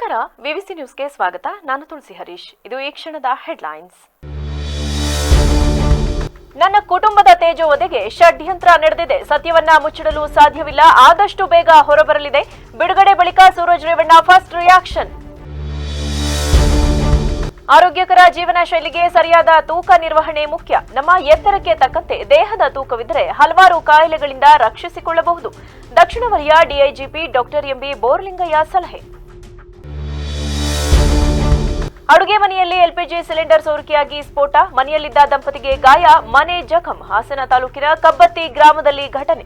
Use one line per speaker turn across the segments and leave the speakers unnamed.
ನಮಸ್ಕಾರ, ವಿವಿಸಿ ನ್ಯೂಸ್ಗೆ ಸ್ವಾಗತ. ನಾನು ತುಳಸಿ ಹರೀಶ್. ಇದು ಈ ಕ್ಷಣದ ಹೆಡ್ಲೈನ್ಸ್. ನನ್ನ ಕುಟುಂಬದ ತೇಜೋವಧೆಗೆ ಷಡ್ಯಂತ್ರ ನಡೆದಿದೆ. ಸತ್ಯವನ್ನ ಮುಚ್ಚಿಡಲು ಸಾಧ್ಯವಿಲ್ಲ. ಆದಷ್ಟು ಬೇಗ ಹೊರಬರಲಿದೆ. ಬಿಡುಗಡೆ ಬಳಿಕ ಸೂರಜ್ ರೇವಣ್ಣ ಫಸ್ಟ್ ರಿಯಾಕ್ಷನ್. ಆರೋಗ್ಯಕರ ಜೀವನ ಶೈಲಿಗೆ ಸರಿಯಾದ ತೂಕ ನಿರ್ವಹಣೆ ಮುಖ್ಯ. ನಮ್ಮ ಎತ್ತರಕ್ಕೆ ತಕ್ಕಂತೆ ದೇಹದ ತೂಕವಿದ್ದರೆ ಹಲವಾರು ಕಾಯಿಲೆಗಳಿಂದ ರಕ್ಷಿಸಿಕೊಳ್ಳಬಹುದು. ದಕ್ಷಿಣ ವಲಯ ಡಿಐಜಿಪಿ ಡಾಕ್ಟರ್ ಎಂಬಿ ಬೋರ್ಲಿಂಗಯ್ಯ ಸಲಹೆ. ಅಡುಗೆ ಮನೆಯಲ್ಲಿ ಎಲ್ಪಿಜಿ ಸಿಲಿಂಡರ್ ಸೋರಿಕೆಯಾಗಿ ಸ್ಫೋಟ, ಮನೆಯಲ್ಲಿದ್ದ ದಂಪತಿಗೆ ಗಾಯ, ಮನೆ ಜಖಂ. ಹಾಸನ ತಾಲೂಕಿನ ಕಬ್ಬತ್ತಿ ಗ್ರಾಮದಲ್ಲಿ ಘಟನೆ.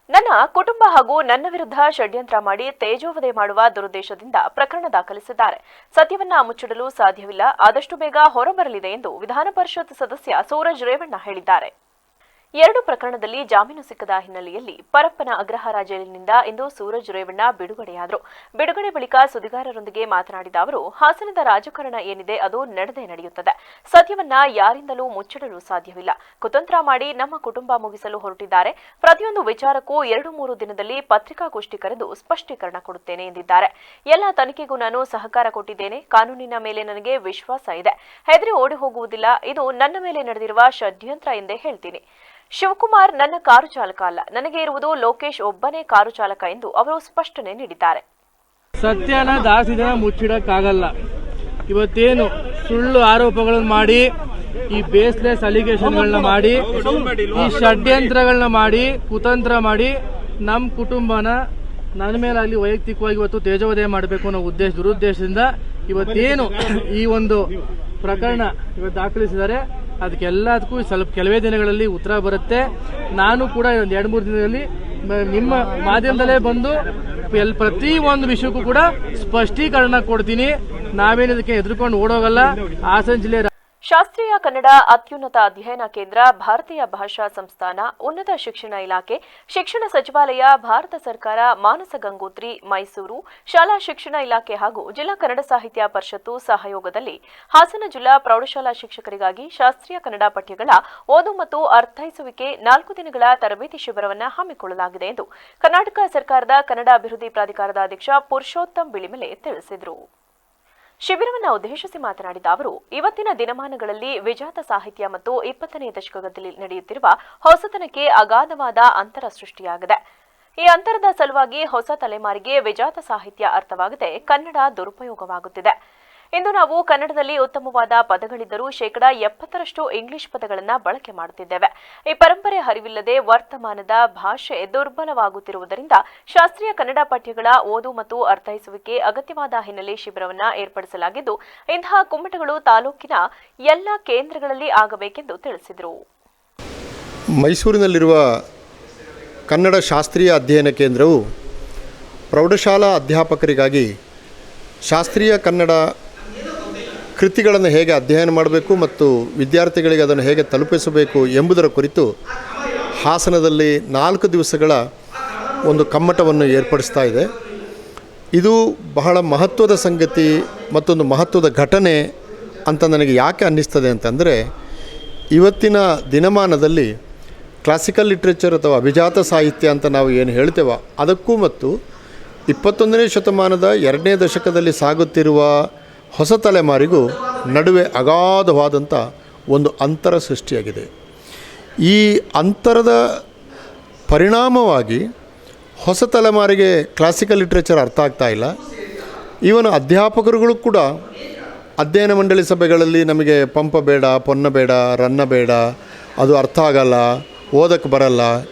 ನನ್ನ ಕುಟುಂಬ ಹಾಗೂ ನನ್ನ ವಿರುದ್ಧ ಷಡ್ಯಂತ್ರ ಮಾಡಿ ತೇಜೋವಧೆ ಮಾಡುವ ದುರುದ್ದೇಶದಿಂದ ಪ್ರಕರಣ ದಾಖಲಿಸಿದ್ದಾರೆ. ಸತ್ಯವನ್ನ ಮುಚ್ಚಿಡಲು ಸಾಧ್ಯವಿಲ್ಲ. ಆದಷ್ಟು ಬೇಗ ಹೊರಬರಲಿದೆ ಎಂದು ವಿಧಾನ ಪರಿಷತ್ ಸದಸ್ಯ ಸೂರಜ್ ರೇವಣ್ಣ ಹೇಳಿದ್ದಾರೆ. 2 ಪ್ರಕರಣದಲ್ಲಿ ಜಾಮೀನು ಸಿಕ್ಕದ ಹಿನ್ನೆಲೆಯಲ್ಲಿ ಪರಪ್ಪನ ಅಗ್ರಹಾರ ಜೈಲಿನಿಂದ ಇಂದು ಸೂರಜ್ ರೇವಣ್ಣ ಬಿಡುಗಡೆಯಾದರು. ಬಿಡುಗಡೆ ಬಳಿಕ ಸುದ್ದಿಗಾರರೊಂದಿಗೆ ಮಾತನಾಡಿದ ಅವರು, ಹಾಸನದ ರಾಜಕಾರಣ ಏನಿದೆ ಅದು ನಡೆದೇ ನಡೆಯುತ್ತದೆ. ಸತ್ಯವನ್ನ ಯಾರಿಂದಲೂ ಮುಚ್ಚಿಡಲು ಸಾಧ್ಯವಿಲ್ಲ. ಕುತಂತ್ರ ಮಾಡಿ ನಮ್ಮ ಕುಟುಂಬ ಮುಗಿಸಲು ಹೊರಟಿದ್ದಾರೆ. ಪ್ರತಿಯೊಂದು ವಿಚಾರಕ್ಕೂ 2-3 ದಿನದಲ್ಲಿ ಪತ್ರಿಕಾಗೋಷ್ಠಿ ಕರೆದು ಸ್ಪಷ್ಟೀಕರಣ ಕೊಡುತ್ತೇನೆ ಎಂದಿದ್ದಾರೆ. ಎಲ್ಲ ತನಿಖೆಗೂ ನಾನು ಸಹಕಾರ ಕೊಟ್ಟಿದ್ದೇನೆ. ಕಾನೂನಿನ ಮೇಲೆ ನನಗೆ ವಿಶ್ವಾಸ ಇದೆ. ಹೆದರಿ ಓಡಿ ಹೋಗುವುದಿಲ್ಲ. ಇದು ನನ್ನ ಮೇಲೆ ನಡೆದಿರುವ ಷಡ್ಯಂತ್ರ ಎಂದೇ ಹೇಳ್ತೀನಿ. ಶಿವಕುಮಾರ್ ನನ್ನ ಕಾರು ಚಾಲಕ ಅಲ್ಲ. ನನಗೆ ಇರುವುದು ಲೋಕೇಶ್ ಒಬ್ಬನೇ ಕಾರು ಚಾಲಕ ಎಂದು ಅವರು ಸ್ಪಷ್ಟನೆ ನೀಡಿದ್ದಾರೆ.
ಸತ್ಯನ ಜಾಸ್ತಿ ದಿನ ಮುಚ್ಚಿಡಕ್ಕಾಗಲ್ಲ. ಇವತ್ತೇನು ಸುಳ್ಳು ಆರೋಪಗಳನ್ನು ಮಾಡಿ, ಈ ಬೇಸ್ಲೆಸ್ ಅಲಿಗೇಷನ್ಗಳನ್ನ ಮಾಡಿ, ಈ ಷಡ್ಯಂತ್ರಗಳನ್ನ ಮಾಡಿ, ಕುತಂತ್ರ ಮಾಡಿ ನಮ್ಮ ಕುಟುಂಬನ ನನ್ನ ಮೇಲಾಗಲಿ ವೈಯಕ್ತಿಕವಾಗಿ ಇವತ್ತು ತೇಜೋವಧೆ ಮಾಡಬೇಕು ಅನ್ನೋ ದುರುದ್ದೇಶದಿಂದ ಇವತ್ತೇನು ಈ ಒಂದು ಪ್ರಕರಣ ಇವತ್ತು ದಾಖಲಿಸಿದ್ದಾರೆ. ಅದಕ್ಕೆಲ್ಲದಕ್ಕೂ ಸ್ವಲ್ಪ ಕೆಲವೇ ದಿನಗಳಲ್ಲಿ ಉತ್ತರ ಬರುತ್ತೆ. ನಾನು ಕೂಡ ಒಂದು 2-3 ದಿನದಲ್ಲಿ ನಿಮ್ಮ ಮಾಧ್ಯಮದಲ್ಲೇ ಬಂದು ಪ್ರತಿ ಒಂದು ವಿಷಯಕ್ಕೂ ಕೂಡ ಸ್ಪಷ್ಟೀಕರಣ ಕೊಡ್ತೀನಿ. ನಾವೇನದಕ್ಕೆ ಎದುರುಕೊಂಡು ಓಡೋಗಲ್ಲ. ಹಾಸನ ಜಿಲ್ಲೆ
ಶಾಸ್ತ್ರೀಯ ಕನ್ನಡ ಅತ್ಯುನ್ನತ ಅಧ್ಯಯನ ಕೇಂದ್ರ, ಭಾರತೀಯ ಭಾಷಾ ಸಂಸ್ಥಾನ, ಉನ್ನತ ಶಿಕ್ಷಣ ಇಲಾಖೆ, ಶಿಕ್ಷಣ ಸಚಿವಾಲಯ, ಭಾರತ ಸರ್ಕಾರ, ಮಾನಸ ಗಂಗೋತ್ರಿ, ಮೈಸೂರು, ಶಾಲಾ ಶಿಕ್ಷಣ ಇಲಾಖೆ ಹಾಗೂ ಜಿಲ್ಲಾ ಕನ್ನಡ ಸಾಹಿತ್ಯ ಪರಿಷತ್ತು ಸಹಯೋಗದಲ್ಲಿ ಹಾಸನ ಜಿಲ್ಲಾ ಪ್ರೌಢಶಾಲಾ ಶಿಕ್ಷಕರಿಗಾಗಿ ಶಾಸ್ತ್ರೀಯ ಕನ್ನಡ ಪಠ್ಯಗಳ ಓದು ಮತ್ತು ಅರ್ಥೈಸುವಿಕೆ 4 ದಿನಗಳ ತರಬೇತಿ ಶಿಬಿರವನ್ನು ಹಮ್ಮಿಕೊಳ್ಳಲಾಗಿದೆ ಎಂದು ಕರ್ನಾಟಕ ಸರ್ಕಾರದ ಕನ್ನಡ ಅಭಿವೃದ್ಧಿ ಪ್ರಾಧಿಕಾರದ ಅಧ್ಯಕ್ಷ ಪುರುಷೋತ್ತಮ್ ಬಿಳಿಮಲೆ ತಿಳಿಸಿದರು. ಶಿಬಿರವನ್ನು ಉದ್ದೇಶಿಸಿ ಮಾತನಾಡಿದ ಅವರು, ಇವತ್ತಿನ ದಿನಮಾನಗಳಲ್ಲಿ ವಿಜಾತ ಸಾಹಿತ್ಯ ಮತ್ತು 20ನೇ ದಶಕದಲ್ಲಿ ನಡೆಯುತ್ತಿರುವ ಹೊಸತನಕ್ಕೆ ಅಗಾಧವಾದ ಅಂತರ ಸೃಷ್ಟಿಯಾಗಿದೆ. ಈ ಅಂತರದ ಸಲುವಾಗಿ ಹೊಸ ತಲೆಮಾರಿಗೆ ವಿಜಾತ ಸಾಹಿತ್ಯ ಅರ್ಥವಾಗದೆ ಕನ್ನಡ ದುರುಪಯೋಗವಾಗುತ್ತಿದೆ. ಇಂದು ನಾವು ಕನ್ನಡದಲ್ಲಿ ಉತ್ತಮವಾದ ಪದಗಳಿದ್ದರೂ 70% ಇಂಗ್ಲಿಷ್ ಪದಗಳನ್ನು ಬಳಕೆ ಮಾಡುತ್ತಿದ್ದೇವೆ. ಈ ಪರಂಪರೆ ಹರಿವಿಲ್ಲದೆ ವರ್ತಮಾನದ ಭಾಷೆ ದುರ್ಬಲವಾಗುತ್ತಿರುವುದರಿಂದ ಶಾಸ್ತ್ರೀಯ ಕನ್ನಡ ಪಠ್ಯಗಳ ಓದು ಮತ್ತು ಅರ್ಥೈಸುವಿಕೆ ಅಗತ್ಯವಾದ ಹಿನ್ನೆಲೆ ಶಿಬಿರವನ್ನು ಏರ್ಪಡಿಸಲಾಗಿದ್ದು, ಇಂತಹ ಕುಮ್ಮಟಗಳು ತಾಲೂಕಿನ ಎಲ್ಲ ಕೇಂದ್ರಗಳಲ್ಲಿ ಆಗಬೇಕೆಂದು ತಿಳಿಸಿದರು.
ಮೈಸೂರಿನಲ್ಲಿರುವ ಕನ್ನಡ ಶಾಸ್ತ್ರೀಯ ಅಧ್ಯಯನ ಕೇಂದ್ರವು ಪ್ರೌಢಶಾಲಾ ಅಧ್ಯಾಪಕರಿಗಾಗಿ ಶಾಸ್ತ್ರೀಯ ಕನ್ನಡ ಕೃತಿಗಳನ್ನು ಹೇಗೆ ಅಧ್ಯಯನ ಮಾಡಬೇಕು ಮತ್ತು ವಿದ್ಯಾರ್ಥಿಗಳಿಗೆ ಅದನ್ನು ಹೇಗೆ ತಲುಪಿಸಬೇಕು ಎಂಬುದರ ಕುರಿತು ಹಾಸನದಲ್ಲಿ 4 ದಿವಸಗಳ ಒಂದು ಕಮ್ಮಟವನ್ನು ಏರ್ಪಡಿಸ್ತಾ ಇದೆ. ಇದು ಬಹಳ ಮಹತ್ವದ ಸಂಗತಿ, ಮತ್ತೊಂದು ಮಹತ್ವದ ಘಟನೆ ಅಂತ ನನಗೆ ಯಾಕೆ ಅನ್ನಿಸ್ತದೆ ಅಂತಂದರೆ, ಇವತ್ತಿನ ದಿನಮಾನದಲ್ಲಿ ಕ್ಲಾಸಿಕಲ್ ಲಿಟ್ರೇಚರ್ ಅಥವಾ ಅಭಿಜಾತ ಸಾಹಿತ್ಯ ಅಂತ ನಾವು ಏನು ಹೇಳ್ತೇವೆ, ಅದಕ್ಕೂ ಮತ್ತು 21ನೇ ಶತಮಾನದ 2ನೇ ದಶಕದಲ್ಲಿ ಸಾಗುತ್ತಿರುವ ಹೊಸ ತಲೆಮಾರಿಗೂ ನಡುವೆ ಅಗಾಧವಾದಂಥ ಒಂದು ಅಂತರ ಸೃಷ್ಟಿಯಾಗಿದೆ. ಈ ಅಂತರದ ಪರಿಣಾಮವಾಗಿ ಹೊಸ ತಲೆಮಾರಿಗೆ ಕ್ಲಾಸಿಕಲ್ ಲಿಟ್ರೇಚರ್ ಅರ್ಥ ಆಗ್ತಾ ಇಲ್ಲ. ಇವನು ಅಧ್ಯಾಪಕರುಗಳು ಕೂಡ ಅಧ್ಯಯನ ಮಂಡಳಿ ಸಭೆಗಳಲ್ಲಿ ನಮಗೆ ಪಂಪ ಬೇಡ, ಪೊನ್ನ ಬೇಡ, ರನ್ನ ಬೇಡ, ಅದು ಅರ್ಥ ಆಗಲ್ಲ, ಓದಕ್ಕೆ ಬರಲ್ಲ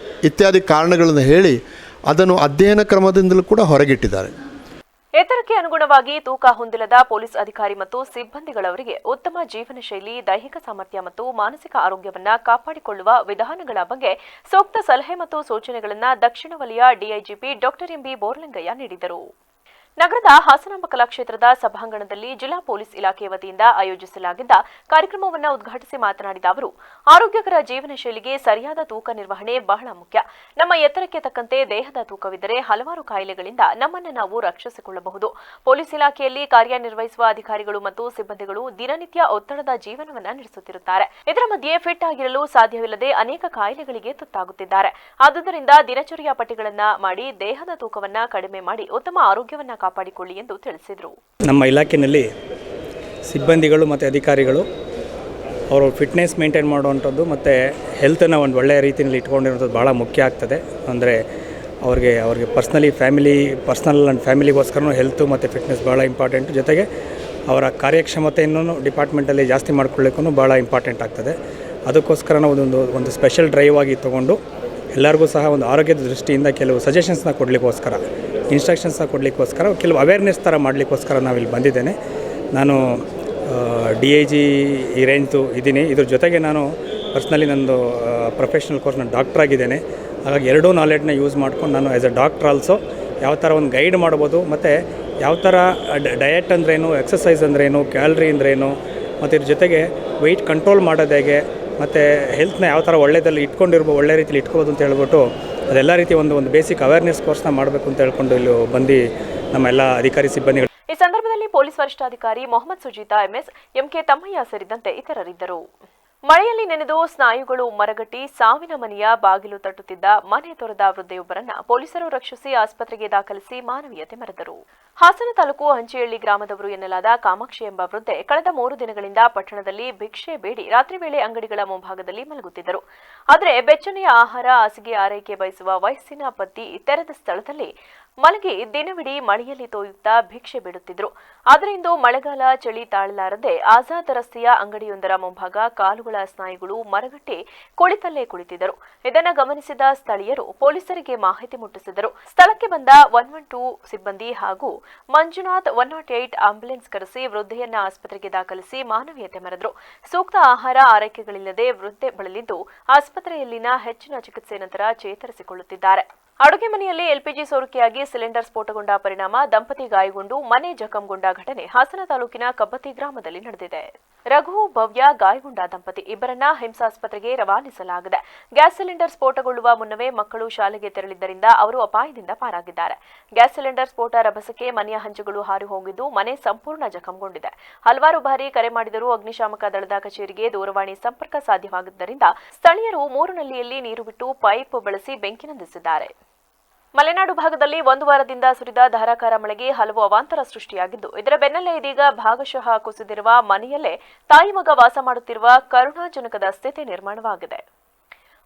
ಇತ್ಯಾದಿ ಕಾರಣಗಳನ್ನು ಹೇಳಿ ಅದನ್ನು ಅಧ್ಯಯನ ಕ್ರಮದಿಂದಲೂ ಕೂಡ ಹೊರಗಿಟ್ಟಿದ್ದಾರೆ.
ಎತ್ತರಕ್ಕೆ ಅನುಗುಣವಾಗಿ ತೂಕ ಹೊಂದಿಲ್ಲದ ಪೊಲೀಸ್ ಅಧಿಕಾರಿ ಮತ್ತು ಸಿಬ್ಬಂದಿಗಳವರಿಗೆ ಉತ್ತಮ ಜೀವನ ಶೈಲಿ, ದೈಹಿಕ ಸಾಮರ್ಥ್ಯ ಮತ್ತು ಮಾನಸಿಕ ಆರೋಗ್ಯವನ್ನು ಕಾಪಾಡಿಕೊಳ್ಳುವ ವಿಧಾನಗಳ ಬಗ್ಗೆ ಸೂಕ್ತ ಸಲಹೆ ಮತ್ತು ಸೂಚನೆಗಳನ್ನು ದಕ್ಷಿಣ ವಲಯ ಡಿಐಜಿಪಿ ಡಾಕ್ಟರ್ ಎಂಬಿ ಬೋರ್ಲಿಂಗಯ್ಯ ನೀಡಿದರು. ನಗರದ ಹಾಸನಾಂಬ ಕಲಾಕ್ಷೇತ್ರದ ಸಭಾಂಗಣದಲ್ಲಿ ಜಿಲ್ಲಾ ಪೊಲೀಸ್ ಇಲಾಖೆ ವತಿಯಿಂದ ಆಯೋಜಿಸಲಾಗಿದ್ದ ಕಾರ್ಯಕ್ರಮವನ್ನು ಉದ್ಘಾಟಿಸಿ ಮಾತನಾಡಿದ ಅವರು, ಆರೋಗ್ಯಕರ ಜೀವನ ಶೈಲಿಗೆ ಸರಿಯಾದ ತೂಕ ನಿರ್ವಹಣೆ ಬಹಳ ಮುಖ್ಯ. ನಮ್ಮ ಎತ್ತರಕ್ಕೆ ತಕ್ಕಂತೆ ದೇಹದ ತೂಕವಿದ್ದರೆ ಹಲವಾರು ಕಾಯಿಲೆಗಳಿಂದ ನಮ್ಮನ್ನು ನಾವು ರಕ್ಷಿಸಿಕೊಳ್ಳಬಹುದು. ಪೊಲೀಸ್ ಇಲಾಖೆಯಲ್ಲಿ ಕಾರ್ಯನಿರ್ವಹಿಸುವ ಅಧಿಕಾರಿಗಳು ಮತ್ತು ಸಿಬ್ಬಂದಿಗಳು ದಿನನಿತ್ಯ ಒತ್ತಡದ ಜೀವನವನ್ನು ನಡೆಸುತ್ತಿರುತ್ತಾರೆ. ಇದರ ಮಧ್ಯೆ ಫಿಟ್ ಆಗಿರಲು ಸಾಧ್ಯವಿಲ್ಲದೆ ಅನೇಕ ಕಾಯಿಲೆಗಳಿಗೆ ತುತ್ತಾಗುತ್ತಿದ್ದಾರೆ. ಆದುದರಿಂದ ದಿನಚರಿಯ ಪಟ್ಟಿಗಳನ್ನು ಮಾಡಿ ದೇಹದ ತೂಕವನ್ನು ಕಡಿಮೆ ಮಾಡಿ ಉತ್ತಮ ಆರೋಗ್ಯವನ್ನು ಕಾಪಾಡಿಕೊಳ್ಳಿ ಎಂದು ತಿಳಿಸಿದರು.
ನಮ್ಮ ಇಲಾಖೆಯಲ್ಲಿ ಸಿಬ್ಬಂದಿಗಳು ಮತ್ತು ಅಧಿಕಾರಿಗಳು ಅವರು ಫಿಟ್ನೆಸ್ ಮೇಂಟೈನ್ ಮಾಡುವಂಥದ್ದು ಮತ್ತು ಹೆಲ್ತನ್ನು ಒಂದು ಒಳ್ಳೆಯ ರೀತಿಯಲ್ಲಿ ಇಟ್ಕೊಂಡಿರೋಂಥದ್ದು ಭಾಳ ಮುಖ್ಯ ಆಗ್ತದೆ. ಅಂದರೆ ಅವ್ರಿಗೆ ಪರ್ಸ್ನಲ್ ಆ್ಯಂಡ್ ಫ್ಯಾಮಿಲಿಗೋಸ್ಕರನೂ ಹೆಲ್ತು ಮತ್ತು ಫಿಟ್ನೆಸ್ ಭಾಳ ಇಂಪಾರ್ಟೆಂಟು. ಜೊತೆಗೆ ಅವರ ಕಾರ್ಯಕ್ಷಮತೆಯನ್ನು ಡಿಪಾರ್ಟ್ಮೆಂಟಲ್ಲಿ ಜಾಸ್ತಿ ಮಾಡ್ಕೊಳ್ಳಿಕ್ಕೂ ಭಾಳ ಇಂಪಾರ್ಟೆಂಟ್ ಆಗ್ತದೆ. ಅದಕ್ಕೋಸ್ಕರ ನಾವು ಒಂದು ಸ್ಪೆಷಲ್ ಡ್ರೈವ್ ಆಗಿ ತೊಗೊಂಡು ಎಲ್ಲರಿಗೂ ಸಹ ಒಂದು ಆರೋಗ್ಯದ ದೃಷ್ಟಿಯಿಂದ ಕೆಲವು ಸಜೆಷನ್ಸ್ನ ಕೊಡಲಿಕ್ಕೋಸ್ಕರ, ಇನ್ಸ್ಟ್ರಕ್ಷನ್ಸ್ನ ಕೊಡಲಿಕ್ಕೋಸ್ಕರ, ಕೆಲವು ಅವೇರ್ನೆಸ್ ಥರ ಮಾಡಲಿಕ್ಕೋಸ್ಕರ ನಾವಿಲ್ಲಿ ಬಂದಿದ್ದೇನೆ. ನಾನು DIG ಈ ರೇಂಜ್ದು ಇದ್ದೀನಿ. ಇದ್ರ ಜೊತೆಗೆ ನಾನು ಪರ್ಸ್ನಲಿ ನಂದು ಪ್ರೊಫೆಷ್ನಲ್ ಕೋರ್ಸ್ ನಾನು ಡಾಕ್ಟರ್ ಆಗಿದ್ದೇನೆ. ಹಾಗಾಗಿ ಎರಡೂ ನಾಲೆಡ್ನ ಯೂಸ್ ಮಾಡ್ಕೊಂಡು ನಾನು ಆ್ಯಸ್ ಅ ಡಾಕ್ಟರ್ ಆಲ್ಸೋ ಯಾವ ಥರ ಒಂದು ಗೈಡ್ ಮಾಡ್ಬೋದು, ಮತ್ತು ಯಾವ ಥರ ಡಯಟ್ ಅಂದ್ರೇನು, ಎಕ್ಸಸೈಸ್ ಅಂದ್ರೇನು, ಕ್ಯಾಲರಿ ಅಂದ್ರೇನು, ಮತ್ತು ಇದ್ರ ಜೊತೆಗೆ ವೆಯ್ಟ್ ಕಂಟ್ರೋಲ್ ಮಾಡೋದು ಹೇಗೆ, ಮತ್ತು ಹೆಲ್ತ್ನ ಯಾವ ಥರ ಒಳ್ಳೆ ರೀತಿಯಲ್ಲಿ ಇಟ್ಕೋಬೋದು ಅಂತ ಹೇಳ್ಬಿಟ್ಟು ಅದೆಲ್ಲ ರೀತಿ ಒಂದು ಬೇಸಿಕ್ ಅವೇರ್ನೆಸ್ ಕೋರ್ಸ್ನ ಮಾಡಬೇಕು ಅಂತ ಹೇಳ್ಕೊಂಡು ಇಲ್ಲಿ ಬಂದು ನಮ್ಮ ಎಲ್ಲ ಅಧಿಕಾರಿ ಸಿಬ್ಬಂದಿಗಳು.
ಈ ಸಂದರ್ಭದಲ್ಲಿ ಪೊಲೀಸ್ ವರಿಷ್ಠಾಧಿಕಾರಿ ಮೊಹಮ್ಮದ್ ಸುಜೀತಾ MS, MK ತಮ್ಮಯ್ಯ ಸೇರಿದಂತೆ ಇತರರಿದ್ದರು. ಮಳೆಯಲ್ಲಿ ನೆನೆದು ಸ್ನಾಯುಗಳು ಮರಗಟ್ಟಿ ಸಾವಿನ ಮನೆಯ ಬಾಗಿಲು ತಟ್ಟುತ್ತಿದ್ದ ಮನೆ ತೊರೆದ ವೃದ್ಧೆಯೊಬ್ಬರನ್ನ ಪೊಲೀಸರು ರಕ್ಷಿಸಿ ಆಸ್ಪತ್ರೆಗೆ ದಾಖಲಿಸಿ ಮಾನವೀಯತೆ ಮೆರೆದರು. ಹಾಸನ ತಾಲೂಕು ಹಂಚಿಹಳ್ಳಿ ಗ್ರಾಮದವರು ಎನ್ನಲಾದ ಕಾಮಾಕ್ಷಿ ಎಂಬ ವೃದ್ಧೆ ಕಳೆದ 3 ದಿನಗಳಿಂದ ಪಟ್ಟಣದಲ್ಲಿ ಭಿಕ್ಷೆ ಬೇಡಿ ರಾತ್ರಿ ವೇಳೆ ಅಂಗಡಿಗಳ ಮುಂಭಾಗದಲ್ಲಿ ಮಲಗುತ್ತಿದ್ದರು. ಆದರೆ ಬೆಚ್ಚನೆಯ ಆಹಾರ, ಹಾಸಿಗೆ ಆರೈಕೆ ಬಯಸುವ ವಯಸ್ಸಿನ ಪತಿ ತೆರೆದ ಸ್ಥಳದಲ್ಲಿ ಮಲಗಿ ದಿನವಿಡೀ ಮಳೆಯಲ್ಲಿ ತೋಯುತ್ತಾ ಭಿಕ್ಷೆ ಬಿಡುತ್ತಿದ್ರು. ಆದರೆ ಇಂದು ಮಳೆಗಾಲ, ಚಳಿ ತಾಳಲಾರದೆ ಆಜಾದ್ ರಸ್ತೆಯ ಅಂಗಡಿಯೊಂದರ ಮುಂಭಾಗ ಕಾಲುಗಳ ಸ್ನಾಯುಗಳು ಮರಗಟ್ಟಿ ಕುಳಿತಲ್ಲೇ ಕುಳಿತಿದ್ದರು. ಇದನ್ನು ಗಮನಿಸಿದ ಸ್ಥಳೀಯರು ಪೊಲೀಸರಿಗೆ ಮಾಹಿತಿ ಮುಟ್ಟಿಸಿದರು. ಸ್ಥಳಕ್ಕೆ ಬಂದ 112 ಸಿಬ್ಬಂದಿ ಹಾಗೂ ಮಂಜುನಾಥ್ 108 ಆಂಬ್ಯುಲೆನ್ಸ್ ಕರೆಸಿ ವೃದ್ಧೆಯನ್ನ ಆಸ್ಪತ್ರೆಗೆ ದಾಖಲಿಸಿ ಮಾನವೀಯತೆ ಮೆರೆದರು. ಸೂಕ್ತ ಆಹಾರ ಆರೈಕೆಗಳಿಲ್ಲದೆ ವೃದ್ಧೆ ಬಳಲಿದ್ದು ಆಸ್ಪತ್ರೆಯಲ್ಲಿನ ಹೆಚ್ಚಿನ ಚಿಕಿತ್ಸೆ ನಂತರ ಚೇತರಿಸಿಕೊಳ್ಳುತ್ತಿದ್ದಾರೆ. ಅಡುಗೆ ಮನೆಯಲ್ಲಿ LPG ಸೋರಿಕೆಯಾಗಿ ಸಿಲಿಂಡರ್ ಸ್ಫೋಟಗೊಂಡ ಪರಿಣಾಮ ದಂಪತಿ ಗಾಯಗೊಂಡು ಮನೆ ಜಖಂಗೊಂಡ ಘಟನೆ ಹಾಸನ ತಾಲೂಕಿನ ಕಬ್ಬತಿ ಗ್ರಾಮದಲ್ಲಿ ನಡೆದಿದೆ. ರಘು, ಭವ್ಯ ಗಾಯಗೊಂಡ ದಂಪತಿ ಇಬ್ಬರನ್ನ ಹಿಂಸಾಸ್ಪತ್ರೆಗೆ ರವಾನಿಸಲಾಗಿದೆ. ಗ್ಯಾಸ್ ಸಿಲಿಂಡರ್ ಸ್ಫೋಟಗೊಳ್ಳುವ ಮುನ್ನವೇ ಮಕ್ಕಳು ಶಾಲೆಗೆ ತೆರಳಿದ್ದರಿಂದ ಅವರು ಅಪಾಯದಿಂದ ಪಾರಾಗಿದ್ದಾರೆ. ಗ್ಯಾಸ್ ಸಿಲಿಂಡರ್ ಸ್ಫೋಟ ರಭಸಕ್ಕೆ ಮನೆಯ ಹಂಚುಗಳು ಹಾರಿ ಹೋಗಿದ್ದು ಮನೆ ಸಂಪೂರ್ಣ ಜಖಂಗೊಂಡಿದೆ. ಹಲವಾರು ಬಾರಿ ಕರೆ ಮಾಡಿದರೂ ಅಗ್ನಿಶಾಮಕ ದಳದ ಕಚೇರಿಗೆ ದೂರವಾಣಿ ಸಂಪರ್ಕ ಸಾಧ್ಯವಾಗಿದ್ದರಿಂದ ಸ್ಥಳೀಯರು 3 ನಲ್ಲಿಯಲ್ಲಿ ನೀರು ಬಿಟ್ಟು ಪೈಪ್ ಬಳಸಿ ಬೆಂಕಿ ನಂದಿಸಿದ್ದಾರೆ. ಮಲೆನಾಡು ಭಾಗದಲ್ಲಿ 1 ವಾರದಿಂದ ಸುರಿದ ಧಾರಾಕಾರ ಮಳೆಗೆ ಹಲವು ಅವಾಂತರ ಸೃಷ್ಟಿಯಾಗಿದ್ದು, ಇದರ ಬೆನ್ನಲ್ಲೇ ಇದೀಗ ಭಾಗಶಃ ಕುಸಿದಿರುವ ಮನೆಯಲ್ಲೇ ತಾಯಿ ಮಗ ವಾಸ ಮಾಡುತ್ತಿರುವ ಕರುಣಾಜನಕದ ಸ್ಥಿತಿ ನಿರ್ಮಾಣವಾಗಿದೆ.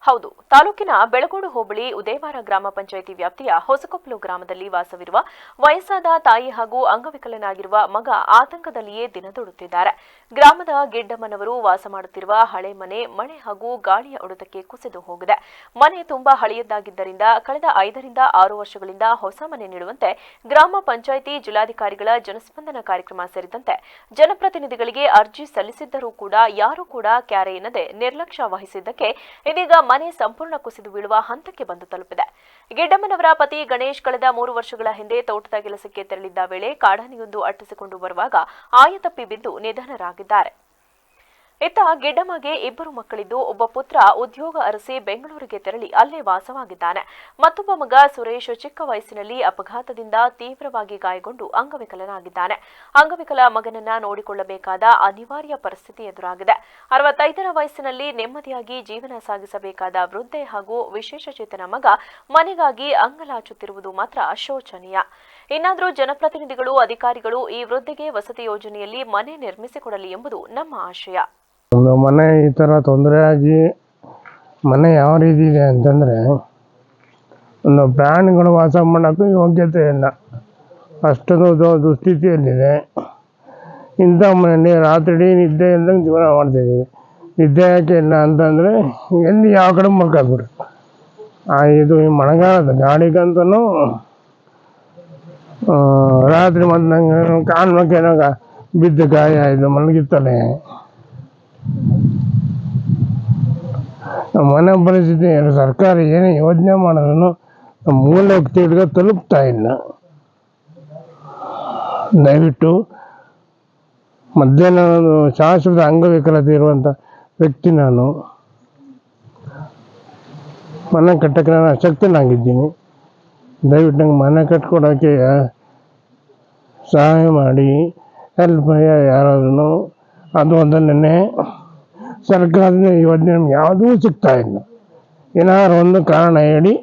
ಹೌದು, ತಾಲೂಕಿನ ಬೆಳಗೋಡು ಹೋಬಳಿ ಉದೇವಾರ ಗ್ರಾಮ ಪಂಚಾಯಿತಿ ವ್ಯಾಪ್ತಿಯ ಹೊಸಕೊಪ್ಪಲು ಗ್ರಾಮದಲ್ಲಿ ವಾಸವಿರುವ ವಯಸ್ಸಾದ ತಾಯಿ ಹಾಗೂ ಅಂಗವಿಕಲನಾಗಿರುವ ಮಗ ಆತಂಕದಲ್ಲಿಯೇ ದಿನದೊಡುತ್ತಿದ್ದಾರೆ. ಗ್ರಾಮದ ಗಿಡ್ಡಮ್ಮನವರು ವಾಸ ಮಾಡುತ್ತಿರುವ ಹಳೆ ಮನೆ ಮಳೆ ಹಾಗೂ ಗಾಳಿಯ ಹೊಡೆತಕ್ಕೆ ಕುಸಿದು ಹೋಗಿದೆ. ಮನೆ ತುಂಬಾ ಹಳೆಯದ್ದಾಗಿದ್ದರಿಂದ ಕಳೆದ 5 ರಿಂದ 6 ವರ್ಷಗಳಿಂದ ಹೊಸ ಮನೆ ನೀಡುವಂತೆ ಗ್ರಾಮ ಪಂಚಾಯಿತಿ, ಜಿಲ್ಲಾಧಿಕಾರಿಗಳ ಜನಸ್ಪಂದನ ಕಾರ್ಯಕ್ರಮ ಸೇರಿದಂತೆ ಜನಪ್ರತಿನಿಧಿಗಳಿಗೆ ಅರ್ಜಿ ಸಲ್ಲಿಸಿದ್ದರೂ ಕೂಡ ಯಾರೂ ಕೂಡ ಕ್ಯಾರೆ ಎನ್ನದೆ ನಿರ್ಲಕ್ಷ್ಯ ವಹಿಸಿದ್ದಕ್ಕೆ ಇದೀಗ ಮನೆ ಸಂಪೂರ್ಣ ಕುಸಿದು ಬೀಳುವ ಹಂತಕ್ಕೆ ಬಂದು ತಲುಪಿದೆ. ಗಿಡ್ಡಮ್ಮನವರ ಪತಿ ಗಣೇಶ್ ಕಳೆದ 3 ವರ್ಷಗಳ ಹಿಂದೆ ತೋಟದ ಕೆಲಸಕ್ಕೆ ತೆರಳಿದ್ದ ವೇಳೆ ಕಾಡಾನೆಯೊಂದು ಅಟ್ಟಿಸಿಕೊಂಡು ಬರುವಾಗ ಆಯತಪ್ಪಿ ಬಿದ್ದು ನಿಧನರಾಗಿದ್ದಾರೆ. ಇತ್ತ ಗಿಡ್ಡಮ್ಮಗೆ 2 ಮಕ್ಕಳಿದ್ದು ಒಬ್ಬ ಪುತ್ರ ಉದ್ಯೋಗ ಅರಸಿ ಬೆಂಗಳೂರಿಗೆ ತೆರಳಿ ಅಲ್ಲೇ ವಾಸವಾಗಿದ್ದಾನೆ. ಮತ್ತೊಬ್ಬ ಮಗ ಸುರೇಶ್ ಚಿಕ್ಕ ವಯಸ್ಸಿನಲ್ಲಿ ಅಪಘಾತದಿಂದ ತೀವ್ರವಾಗಿ ಗಾಯಗೊಂಡು ಅಂಗವಿಕಲನಾಗಿದ್ದಾನೆ. ಅಂಗವಿಕಲ ಮಗನನ್ನ ನೋಡಿಕೊಳ್ಳಬೇಕಾದ ಅನಿವಾರ್ಯ ಪರಿಸ್ಥಿತಿ ಎದುರಾಗಿದೆ. 65ರ ವಯಸ್ಸಿನಲ್ಲಿ ನೆಮ್ಮದಿಯಾಗಿ ಜೀವನ ಸಾಗಿಸಬೇಕಾದ ವೃದ್ಧೆ ಹಾಗೂ ವಿಶೇಷಚೇತನ ಮಗ ಮನೆಗಾಗಿ ಅಂಗಲಾಚುತ್ತಿರುವುದು ಮಾತ್ರ ಶೋಚನೀಯ. ಇನ್ನಾದರೂ ಜನಪ್ರತಿನಿಧಿಗಳು, ಅಧಿಕಾರಿಗಳು ಈ ವೃದ್ಧೆಗೆ ವಸತಿ ಯೋಜನೆಯಲ್ಲಿ ಮನೆ ನಿರ್ಮಿಸಿಕೊಡಲಿ ಎಂಬುದು ನಮ್ಮ ಆಶಯ.
ಒಂದು ಮನೆ ಈ ಥರ ತೊಂದರೆ ಆಗಿ ಮನೆ ಯಾವ ರೀತಿ ಇದೆ ಅಂತಂದರೆ, ಒಂದು ಪ್ರಾಣಿಗಳು ವಾಸ ಮಾಡೋಕ್ಕೂ ಯೋಗ್ಯತೆ ಇಲ್ಲ, ಅಷ್ಟೊಂದು ದುಸ್ಥಿತಿಯಲ್ಲಿದೆ. ಇಂಥ ಮನೆಯಲ್ಲಿ ರಾತ್ರಿ ನಿದ್ದೆ ಇಲ್ದಂಗೆ ಜೀವನ ಮಾಡ್ತಾಯಿದ್ದೀವಿ. ನಿದ್ದೆ ಯಾಕೆ ಇಲ್ಲ ಅಂತಂದರೆ ಎಲ್ಲಿ ಯಾವ ಕಡೆ ಮಲ್ಕೊಬಿಡು. ಇದು ಈ ಮಳೆಗಾಲದ ಗಾಳಿಗಂತೂ ರಾತ್ರಿ ಮತ್ತು ನಂಗೆ ಕಾಣ್ಬೇಕೇನೋ ಬಿದ್ದು ಗಾಯ ಆಯಿತು, ಮಲಗಿತ್ತಲೇ. ಮನೆ ಪರಿಸ್ಥಿತಿ ಸರ್ಕಾರ ಏನೇ ಯೋಜನೆ ಮಾಡಿದ್ರು ಮೂಲ ವ್ಯಕ್ತಿಗಳಿಗೆ ತಲುಪ್ತಾ ಇಲ್ಲ. ದಯವಿಟ್ಟು ಮಧ್ಯಾಹ್ನ ಶಾಶ್ವತ ಅಂಗವಿಕಲತೆ ಇರುವಂಥ ವ್ಯಕ್ತಿ ನಾನು. ಮನೆ ಕಟ್ಟಕ್ಕೆ ನಾನು ಅಶಕ್ತನಾಗಿದ್ದೀನಿ. ದಯವಿಟ್ಟು ನಂಗೆ ಮನೆ ಕಟ್ಕೊಡೋಕ್ಕೆ ಸಹಾಯ ಮಾಡಿ, ಹೆಲ್ಪ್ ಯಾರಾದ್ರೂ. ಅದು ಅದನ್ನೇ ಸರ್ಕಾರದ ಯೋಜನೆ ನಮ್ಗೆ ಯಾವುದೂ ಸಿಗ್ತಾ ಇಲ್ಲ. ಏನಾದ್ರು ಒಂದು ಕಾರಣ ಹೇಳಿ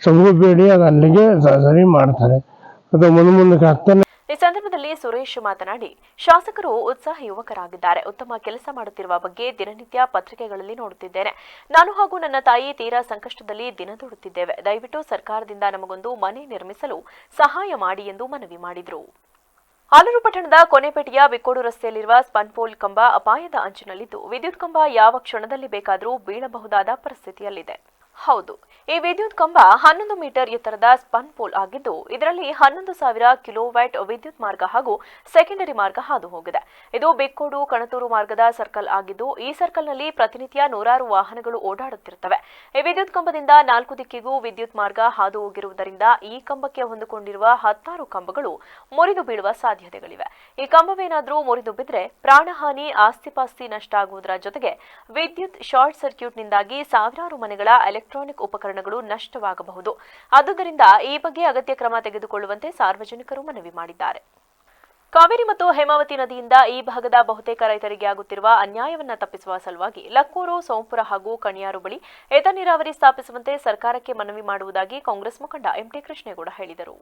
ಸಬೂಬೇಡಿ, ಅದು ಅಲ್ಲಿಗೆ ಸರಿ ಮಾಡ್ತಾರೆ. ಅದು ಮುಂದಕ್ಕೆ ಆಗ್ತಾನೆ.
ಈ ಸಂದರ್ಭದಲ್ಲಿ ಸುರೇಶ್ ಮಾತನಾಡಿ, ಶಾಸಕರು ಉತ್ಸಾಹ ಯುವಕರಾಗಿದ್ದಾರೆ. ಉತ್ತಮ ಕೆಲಸ ಮಾಡುತ್ತಿರುವ ಬಗ್ಗೆ ದಿನನಿತ್ಯ ಪತ್ರಿಕೆಗಳಲ್ಲಿ ನೋಡುತ್ತಿದ್ದೇನೆ. ನಾನು ಹಾಗೂ ನನ್ನ ತಾಯಿ ತೀರಾ ಸಂಕಷ್ಟದಲ್ಲಿ ದಿನದೂಡುತ್ತಿದ್ದೇವೆ. ದಯವಿಟ್ಟು ಸರ್ಕಾರದಿಂದ ನಮಗೊಂದು ಮನೆ ನಿರ್ಮಿಸಲು ಸಹಾಯ ಮಾಡಿ ಎಂದು ಮನವಿ ಮಾಡಿದರು. ಆಲೂರು ಪಟ್ಟಣದ ಕೊನೆಪೇಟೆಯ ಬಿಕ್ಕೋಡು ರಸ್ತೆಯಲ್ಲಿರುವ ಸ್ಪನ್ಪೋಲ್ ಕಂಬ ಅಪಾಯದ ಅಂಚಿನಲ್ಲಿದ್ದು, ವಿದ್ಯುತ್ ಕಂಬ ಯಾವ ಕ್ಷಣದಲ್ಲಿ ಬೇಕಾದರೂ ಬೀಳಬಹುದಾದ ಪರಿಸ್ಥಿತಿಯಲ್ಲಿದೆ. ಹೌದು, ಈ ವಿದ್ಯುತ್ ಕಂಬ 11 ಮೀಟರ್ ಎತ್ತರದ ಸ್ಪನ್ ಪೋಲ್ ಆಗಿದ್ದು, ಇದರಲ್ಲಿ 11,000 ಕಿಲೋವ್ಯಾಟ್ ವಿದ್ಯುತ್ ಮಾರ್ಗ ಹಾಗೂ ಸೆಕೆಂಡರಿ ಮಾರ್ಗ ಹಾದು ಹೋಗಿದೆ. ಇದು ಬಿಕ್ಕೋಡು ಕಣತೂರು ಮಾರ್ಗದ ಸರ್ಕಲ್ ಆಗಿದ್ದು, ಈ ಸರ್ಕಲ್ನಲ್ಲಿ ಪ್ರತಿನಿತ್ಯ ನೂರಾರು ವಾಹನಗಳು ಓಡಾಡುತ್ತಿರುತ್ತವೆ. ಈ ವಿದ್ಯುತ್ ಕಂಬದಿಂದ 4 ದಿಕ್ಕಿಗೂ ವಿದ್ಯುತ್ ಮಾರ್ಗ ಹಾದು ಹೋಗಿರುವುದರಿಂದ ಈ ಕಂಬಕ್ಕೆ ಹೊಂದಿಕೊಂಡಿರುವ 16 ಕಂಬಗಳು ಮುರಿದು ಬೀಳುವ ಸಾಧ್ಯತೆಗಳಿವೆ. ಈ ಕಂಬವೇನಾದರೂ ಮುರಿದು ಬಿದ್ದರೆ ಪ್ರಾಣಹಾನಿ, ಆಸ್ತಿಪಾಸ್ತಿ ನಷ್ಟ ಆಗುವುದರ ಜೊತೆಗೆ ವಿದ್ಯುತ್ ಶಾರ್ಟ್ ಸರ್ಕ್ಯೂಟ್ನಿಂದಾಗಿ ಸಾವಿರಾರು ಮನೆಗಳ ಎಲೆಕ್ಟ್ರಾನಿಕ್ ಉಪಕರಣಗಳು ನಷ್ಟವಾಗಬಹುದು. ಆದುದರಿಂದ ಈ ಬಗ್ಗೆ ಅಗತ್ಯ ಕ್ರಮ ತೆಗೆದುಕೊಳ್ಳುವಂತೆ ಸಾರ್ವಜನಿಕರು ಮನವಿ ಮಾಡಿದ್ದಾರೆ. ಕಾವೇರಿ ಮತ್ತು ಹೇಮಾವತಿ ನದಿಯಿಂದ ಈ ಭಾಗದ ಬಹುತೇಕ ರೈತರಿಗೆ ಆಗುತ್ತಿರುವ ಅನ್ಯಾಯವನ್ನು ತಪ್ಪಿಸುವ ಸಲುವಾಗಿ ಲಕ್ಕೂರು, ಸೋಂಪುರ ಹಾಗೂ ಕಣಿಯಾರು ಬಳಿ ಏತ ನೀರಾವರಿ ಸ್ಥಾಪಿಸುವಂತೆ ಸರ್ಕಾರಕ್ಕೆ ಮನವಿ ಮಾಡುವುದಾಗಿ ಕಾಂಗ್ರೆಸ್ ಮುಖಂಡ ಎಂಟಿ ಕೃಷ್ಣೇಗೌಡ ಹೇಳಿದರು.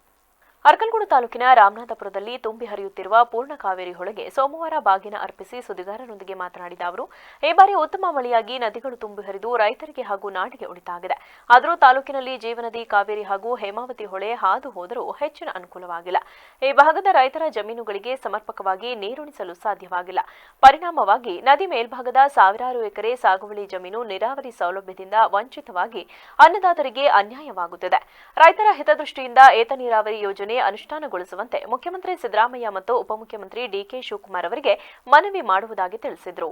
ಅರಕಲಗೂಡು ತಾಲೂಕಿನ ರಾಮನಾಥಪುರದಲ್ಲಿ ತುಂಬಿ ಹರಿಯುತ್ತಿರುವ ಪೂರ್ಣ ಕಾವೇರಿ ಹೊಳೆಗೆ ಸೋಮವಾರ ಬಾಗಿನ ಅರ್ಪಿಸಿ ಸುದ್ದಿಗಾರರೊಂದಿಗೆ ಮಾತನಾಡಿದ ಅವರು, ಈ ಬಾರಿ ಉತ್ತಮ ಮಳೆಯಾಗಿ ನದಿಗಳು ತುಂಬಿ ಹರಿದು ರೈತರಿಗೆ ಹಾಗೂ ನಾಡಿಗೆ ಉಳಿತಾಗಿದೆ. ಆದರೂ ತಾಲೂಕಿನಲ್ಲಿ ಜೀವನದಿ ಕಾವೇರಿ ಹಾಗೂ ಹೇಮಾವತಿ ಹೊಳೆ ಹಾದು ಹೋದರೂ ಹೆಚ್ಚಿನ ಅನುಕೂಲವಾಗಿಲ್ಲ. ಈ ಭಾಗದ ರೈತರ ಜಮೀನುಗಳಿಗೆ ಸಮರ್ಪಕವಾಗಿ ನೀರುಣಿಸಲು ಸಾಧ್ಯವಾಗಿಲ್ಲ. ಪರಿಣಾಮವಾಗಿ ನದಿ ಮೇಲ್ಭಾಗದ ಸಾವಿರಾರು ಎಕರೆ ಸಾಗುವಳಿ ಜಮೀನು ನೀರಾವರಿ ಸೌಲಭ್ಯದಿಂದ ವಂಚಿತವಾಗಿ ಅನ್ನದಾತರಿಗೆ ಅನ್ಯಾಯವಾಗುತ್ತಿದೆ. ರೈತರ ಹಿತದೃಷ್ಟಿಯಿಂದ ಏತ ನೀರಾವರಿ ಯೋಜನೆ ಅನುಷ್ಠಾನಗೊಳಿಸುವಂತೆ ಮುಖ್ಯಮಂತ್ರಿ ಸಿದ್ದರಾಮಯ್ಯ ಮತ್ತು ಉಪಮುಖ್ಯಮಂತ್ರಿ ಡಿಕೆ ಶಿವಕುಮಾರ್ ಅವರಿಗೆ ಮನವಿ ಮಾಡುವುದಾಗಿ ತಿಳಿಸಿದರು.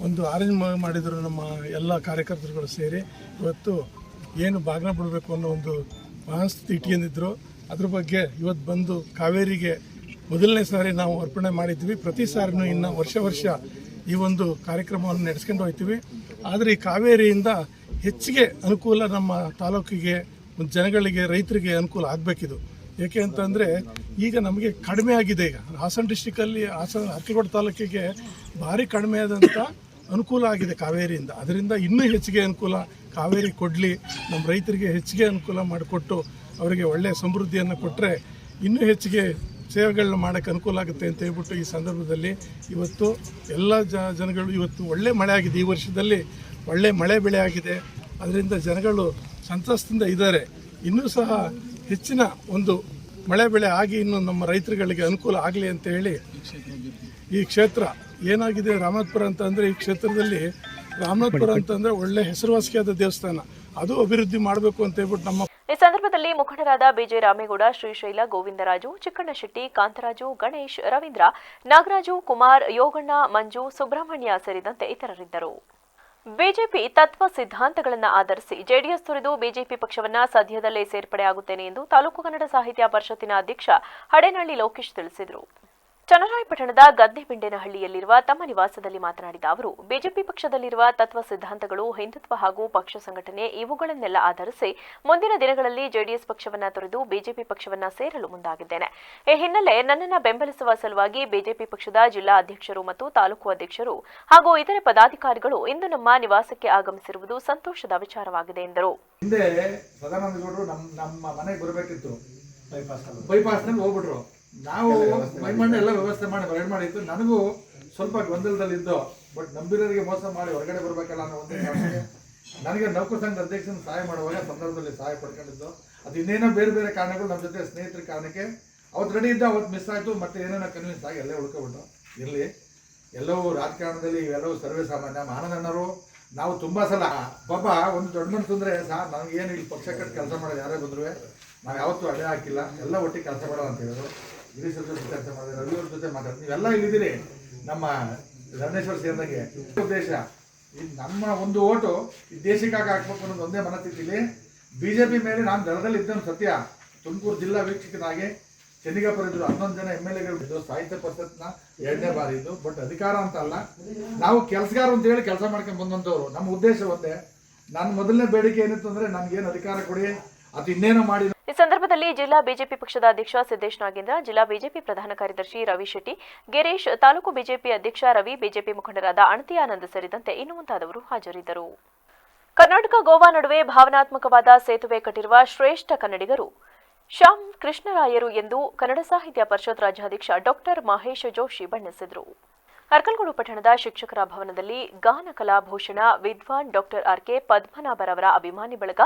ಒಂದು ಅರೇಂಜ್ ಮಾಡಿದ್ರು ನಮ್ಮ ಎಲ್ಲ ಕಾರ್ಯಕರ್ತರುಗಳು ಸೇರಿ ಇವತ್ತು ಏನು ಬಾಗಿನ ಬಿಡಬೇಕು ಅನ್ನೋ ಒಂದು ಮನಸ್ಥಿತಿ ಇಟ್ಕೊಂಡಿದ್ರು. ಅದ್ರ ಬಗ್ಗೆ ಇವತ್ತು ಬಂದು ಕಾವೇರಿಗೆ ಮೊದಲನೇ ಸಾರಿ ನಾವು ಅರ್ಪಣೆ ಮಾಡಿದ್ವಿ. ಪ್ರತಿ ಸಾರಿನೂ ಇನ್ನು ವರ್ಷ ಈ ಒಂದು ಕಾರ್ಯಕ್ರಮವನ್ನು ನಡೆಸ್ಕೊಂಡು ಹೋಗ್ತೀವಿ. ಆದರೆ ಈ ಕಾವೇರಿಯಿಂದ ಹೆಚ್ಚಿಗೆ ಅನುಕೂಲ ನಮ್ಮ ತಾಲೂಕಿಗೆ, ಜನಗಳಿಗೆ, ರೈತರಿಗೆ ಅನುಕೂಲ ಆಗಬೇಕಿದು. ಏಕೆ ಅಂತಂದರೆ ಈಗ ನಮಗೆ ಕಡಿಮೆ ಆಗಿದೆ. ಈಗ ಹಾಸನ ಡಿಸ್ಟಿಕಲ್ಲಿ ಅರಕಲಗೂಡು ತಾಲೂಕಿಗೆ ಭಾರಿ ಕಡಿಮೆ ಆದಂಥ ಅನುಕೂಲ ಆಗಿದೆ ಕಾವೇರಿಯಿಂದ. ಅದರಿಂದ ಇನ್ನೂ ಹೆಚ್ಚಿಗೆ ಅನುಕೂಲ ಕಾವೇರಿ ಕೊಡಲಿ, ನಮ್ಮ ರೈತರಿಗೆ ಹೆಚ್ಚಿಗೆ ಅನುಕೂಲ ಮಾಡಿಕೊಟ್ಟು ಅವರಿಗೆ ಒಳ್ಳೆಯ ಸಮೃದ್ಧಿಯನ್ನು ಕೊಟ್ಟರೆ ಇನ್ನೂ ಹೆಚ್ಚಿಗೆ ಸೇವೆಗಳನ್ನ ಮಾಡೋಕ್ಕೆ ಅನುಕೂಲ ಆಗುತ್ತೆ ಅಂತ ಹೇಳ್ಬಿಟ್ಟು ಈ ಸಂದರ್ಭದಲ್ಲಿ ಇವತ್ತು ಎಲ್ಲ ಜನಗಳು ಇವತ್ತು ಒಳ್ಳೆ ಮಳೆ ಆಗಿದೆ. ಈ ವರ್ಷದಲ್ಲಿ ಒಳ್ಳೆ ಮಳೆ ಬೆಳೆ ಆಗಿದೆ. ಅದರಿಂದ ಜನಗಳು ಸಂತಸದಿಂದ ಇದ್ದಾರೆ. ಇನ್ನೂ ಸಹ ಹೆಚ್ಚಿನ ಒಂದು ಮಳೆ ಬೆಳೆ ಆಗಿ ಇನ್ನು ನಮ್ಮ ರೈತರುಗಳಿಗೆ ಅನುಕೂಲ ಆಗಲಿ ಅಂತ ಹೇಳಿ ಈ ಕ್ಷೇತ್ರ ಏನಾಗಿದೆ ರಾಮನಾಥಪುರ ಅಂತಂದರೆ, ಈ ಕ್ಷೇತ್ರದಲ್ಲಿ ರಾಮನಾಥಪುರ ಅಂತಂದರೆ ಒಳ್ಳೆ ಹೆಸರುವಾಸಿಯಾದ ದೇವಸ್ಥಾನ, ಅದು ಅಭಿವೃದ್ಧಿ ಮಾಡಬೇಕು ಅಂತ ಹೇಳ್ಬಿಟ್ಟು ನಮ್ಮ
ಈ ಸಂದರ್ಭದಲ್ಲಿ ಮುಖಂಡರಾದ ಬಿಜೆ ರಾಮೇಗೌಡ, ಶ್ರೀಶೈಲ, ಗೋವಿಂದರಾಜು, ಚಿಕ್ಕಣ್ಣಶೆಟ್ಟಿ, ಕಾಂತರಾಜು, ಗಣೇಶ್, ರವೀಂದ್ರ, ನಾಗರಾಜು, ಕುಮಾರ್, ಯೋಗಣ್ಣ, ಮಂಜು, ಸುಬ್ರಹ್ಮಣ್ಯ ಸೇರಿದಂತೆ ಇತರರಿದ್ದರು. ಬಿಜೆಪಿ ತತ್ವ ಸಿದ್ಧಾಂತಗಳನ್ನು ಆಧರಿಸಿ ಜೆಡಿಎಸ್ ತೊರೆದು ಬಿಜೆಪಿ ಪಕ್ಷವನ್ನ ಸದ್ಯದಲ್ಲೇ ಸೇರ್ಪಡೆಯಾಗುತ್ತೇನೆ ಎಂದು ತಾಲೂಕು ಕನ್ನಡ ಸಾಹಿತ್ಯ ಪರಿಷತ್ತಿನ ಅಧ್ಯಕ್ಷ ಹಡೇನಹಳ್ಳಿ ಲೋಕೇಶ್ ತಿಳಿಸಿದರು. ಚನ್ನರಾಯಪಟ್ಟಣದ ಗದ್ದೆಬಿಂಡೇನಹಳ್ಳಿಯಲ್ಲಿರುವ ತಮ್ಮ ನಿವಾಸದಲ್ಲಿ ಮಾತನಾಡಿದ ಅವರು, ಬಿಜೆಪಿ ಪಕ್ಷದಲ್ಲಿರುವ ತತ್ವ ಸಿದ್ಧಾಂತಗಳು, ಹಿಂದುತ್ವ ಹಾಗೂ ಪಕ್ಷ ಸಂಘಟನೆ ಇವುಗಳನ್ನೆಲ್ಲ ಆಧರಿಸಿ ಮುಂದಿನ ದಿನಗಳಲ್ಲಿ ಜೆಡಿಎಸ್ ಪಕ್ಷವನ್ನ ತೊರೆದು ಬಿಜೆಪಿ ಪಕ್ಷವನ್ನ ಸೇರಲು ಮುಂದಾಗಿದ್ದೇನೆ. ಈ ಹಿನ್ನೆಲೆ ನನ್ನನ್ನು ಬೆಂಬಲಿಸುವ ಸಲುವಾಗಿ ಬಿಜೆಪಿ ಪಕ್ಷದ ಜಿಲ್ಲಾ ಅಧ್ಯಕ್ಷರು ಮತ್ತು ತಾಲೂಕು ಅಧ್ಯಕ್ಷರು ಹಾಗೂ ಇತರೆ ಪದಾಧಿಕಾರಿಗಳು ಇಂದು ನಮ್ಮ ನಿವಾಸಕ್ಕೆ ಆಗಮಿಸಿರುವುದು ಸಂತೋಷದ ವಿಚಾರವಾಗಿದೆ ಎಂದರು.
ಹಿಂದೆ ಸದಾನಂದಗೌಡರು ನಮ್ಮ ಮನೆಗೆ ಬರಬೇಕಿತ್ತು, ಬೈಪಾಸ್ನಲ್ಲಿ ಹೋಗ್ಬಿಟ್ರು. ನಾವು ಮೈಮಣ್ಣ ಎಲ್ಲ ವ್ಯವಸ್ಥೆ ಮಾಡಿ ಹೊರಗಡೆ ಮಾಡಿತ್ತು. ನನಗೂ ಸ್ವಲ್ಪ ಗೊಂದಲದಲ್ಲಿದ್ದು, ಬಟ್ ನಂಬಿರೋರಿಗೆ ಮೋಸ ಮಾಡಿ ಹೊರಗಡೆ ಬರಬೇಕಲ್ಲ ಅನ್ನೋ ಒಂದು ಕಾರಣಕ್ಕೆ ನನಗೆ ನೌಕರ ಸಂಘದ ಅಧ್ಯಕ್ಷನ ಸಹಾಯ ಮಾಡುವಾಗ ಸಂದರ್ಭದಲ್ಲಿ ಸಹಾಯ ಪಡ್ಕೊಂಡಿದ್ದು. ಅದು ಇನ್ನೇನೋ ಬೇರೆ ಬೇರೆ ಕಾರಣಗಳು ನಮ್ಮ ಜೊತೆ ಸ್ನೇಹಿತರ ಕಾರಣಕ್ಕೆ ಅವತ್ತು ರೆಡಿ ಇದ್ದ, ಅವತ್ತು ಮಿಸ್ ಆಯಿತು. ಮತ್ತೆ ಏನೇನೋ ಕನ್ವಿನ್ಸ್ ಆಗಿ ಎಲ್ಲೇ ಉಳ್ಕೊಬಿಟ್ಟು ಇರಲಿ. ಎಲ್ಲವೂ ರಾಜಕಾರಣದಲ್ಲಿ ಇವೆಲ್ಲವೂ ಸರ್ವೇ ಸಾಮಾನ್ಯ. ಮಾನದಂಡರು ನಾವು ತುಂಬ ಸಲ ಪಾಪ ಒಂದು ದೊಡ್ಡ ಮನಸ್ಸು ಅಂದರೆ ಸಾರ್ ನನಗೇನು ಇಲ್ಲಿ ಪಕ್ಷ ಕಟ್ಟು ಕೆಲಸ ಮಾಡೋದು ಯಾರೇ ಬಂದರೂ ನಾವು ಯಾವತ್ತೂ ಅಡೆ ಹಾಕಿಲ್ಲ, ಎಲ್ಲ ಒಟ್ಟಿಗೆ ಕೆಲಸ ಮಾಡೋದು ಅಂತ ಹೇಳಿದ್ರು. ಗಿರೀಶ್ವರ ಜೊತೆ ಕೆಲಸ ಮಾಡಿದ್ರೆ, ರವಿಯವ್ರ ಜೊತೆ ಮಾತಾಡ್ತೀವಿ, ನೀವೆಲ್ಲ ಇಲ್ಲಿದ್ದೀರಿ. ನಮ್ಮ ಧರ್ಮೇಶ್ವರ್ ಸೇರಿದಂಗೆ ಉದ್ದೇಶ ಈ ನಮ್ಮ ಒಂದು ಓಟು ಈ ದೇಶಕ್ಕಾಗಿ ಹಾಕ್ಬೇಕು ಅನ್ನೋದು ಒಂದೇ ಮನಸ್ಥಿತಿಲಿ. BJP ಮೇಲೆ ನಾನು ದಳದಲ್ಲಿ ಇದ್ದೇನೆ ಸತ್ಯ. ತುಮಕೂರು ಜಿಲ್ಲಾ ವೀಕ್ಷಕನಾಗಿ ಚೆನ್ನಿಗಾಪುರ ಇದ್ರು 11 ಜನ MLAಗಳು ಸಾಹಿತ್ಯ ಪರಿಷತ್ನ 2ನೇ ಬಾರಿ ಇದು. ಬಟ್ ಅಧಿಕಾರ ಅಂತ ಅಲ್ಲ, ನಾವು ಕೆಲಸಗಾರ ಅಂತ ಹೇಳಿ ಕೆಲಸ ಮಾಡ್ಕೊಂಡು ಬಂದಂಥವ್ರು. ನಮ್ಮ ಉದ್ದೇಶ ಒಂದೇ, ನನ್ನ ಮೊದಲನೇ ಬೇಡಿಕೆ ಏನಿತ್ತು ಅಂದರೆ ನನಗೇನು ಅಧಿಕಾರ ಕೊಡಿ, ಅದು ಇನ್ನೇನೋ ಮಾಡಿ.
ಈ ಸಂದರ್ಭದಲ್ಲಿ ಜಿಲ್ಲಾ ಬಿಜೆಪಿ ಪಕ್ಷದ ಅಧ್ಯಕ್ಷ ಸಿದ್ದೇಶ್ ನಾಗೇಂದ್ರ, ಜಿಲ್ಲಾ ಬಿಜೆಪಿ ಪ್ರಧಾನ ಕಾರ್ಯದರ್ಶಿ ರವಿ ಶೆಟ್ಟಿ, ಗಿರೀಶ್, ತಾಲೂಕು ಬಿಜೆಪಿ ಅಧ್ಯಕ್ಷ ರವಿ, ಬಿಜೆಪಿ ಮುಖಂಡರಾದ ಅಣತಿ ಆನಂದ್ ಸೇರಿದಂತೆ ಇನ್ನು ಮುಂತಾದವರು ಹಾಜರಿದ್ದರು. ಕರ್ನಾಟಕ ಗೋವಾ ನಡುವೆ ಭಾವನಾತ್ಮಕವಾದ ಸೇತುವೆ ಕಟ್ಟಿರುವ ಶ್ರೇಷ್ಠ ಕನ್ನಡಿಗರು ಶ್ಯಾಮ್ ಕೃಷ್ಣರಾಯರು ಎಂದು ಕನ್ನಡ ಸಾಹಿತ್ಯ ಪರಿಷತ್ ರಾಜ್ಯಾಧ್ಯಕ್ಷ ಡಾಕ್ಟರ್ ಮಹೇಶ್ ಜೋಶಿ ಬಣ್ಣಿಸಿದರು. ಅರ್ಕಲ್ಗೂಡು ಪಟ್ಟಣದ ಶಿಕ್ಷಕರ ಭವನದಲ್ಲಿ ಗಾನ ಕಲಾಭೂಷಣ ವಿದ್ವಾನ್ ಡಾಕ್ಟರ್ ಆರ್.ಕೆ. ಪದ್ಮನಾಭರವರ ಅಭಿಮಾನಿ ಬಳಗ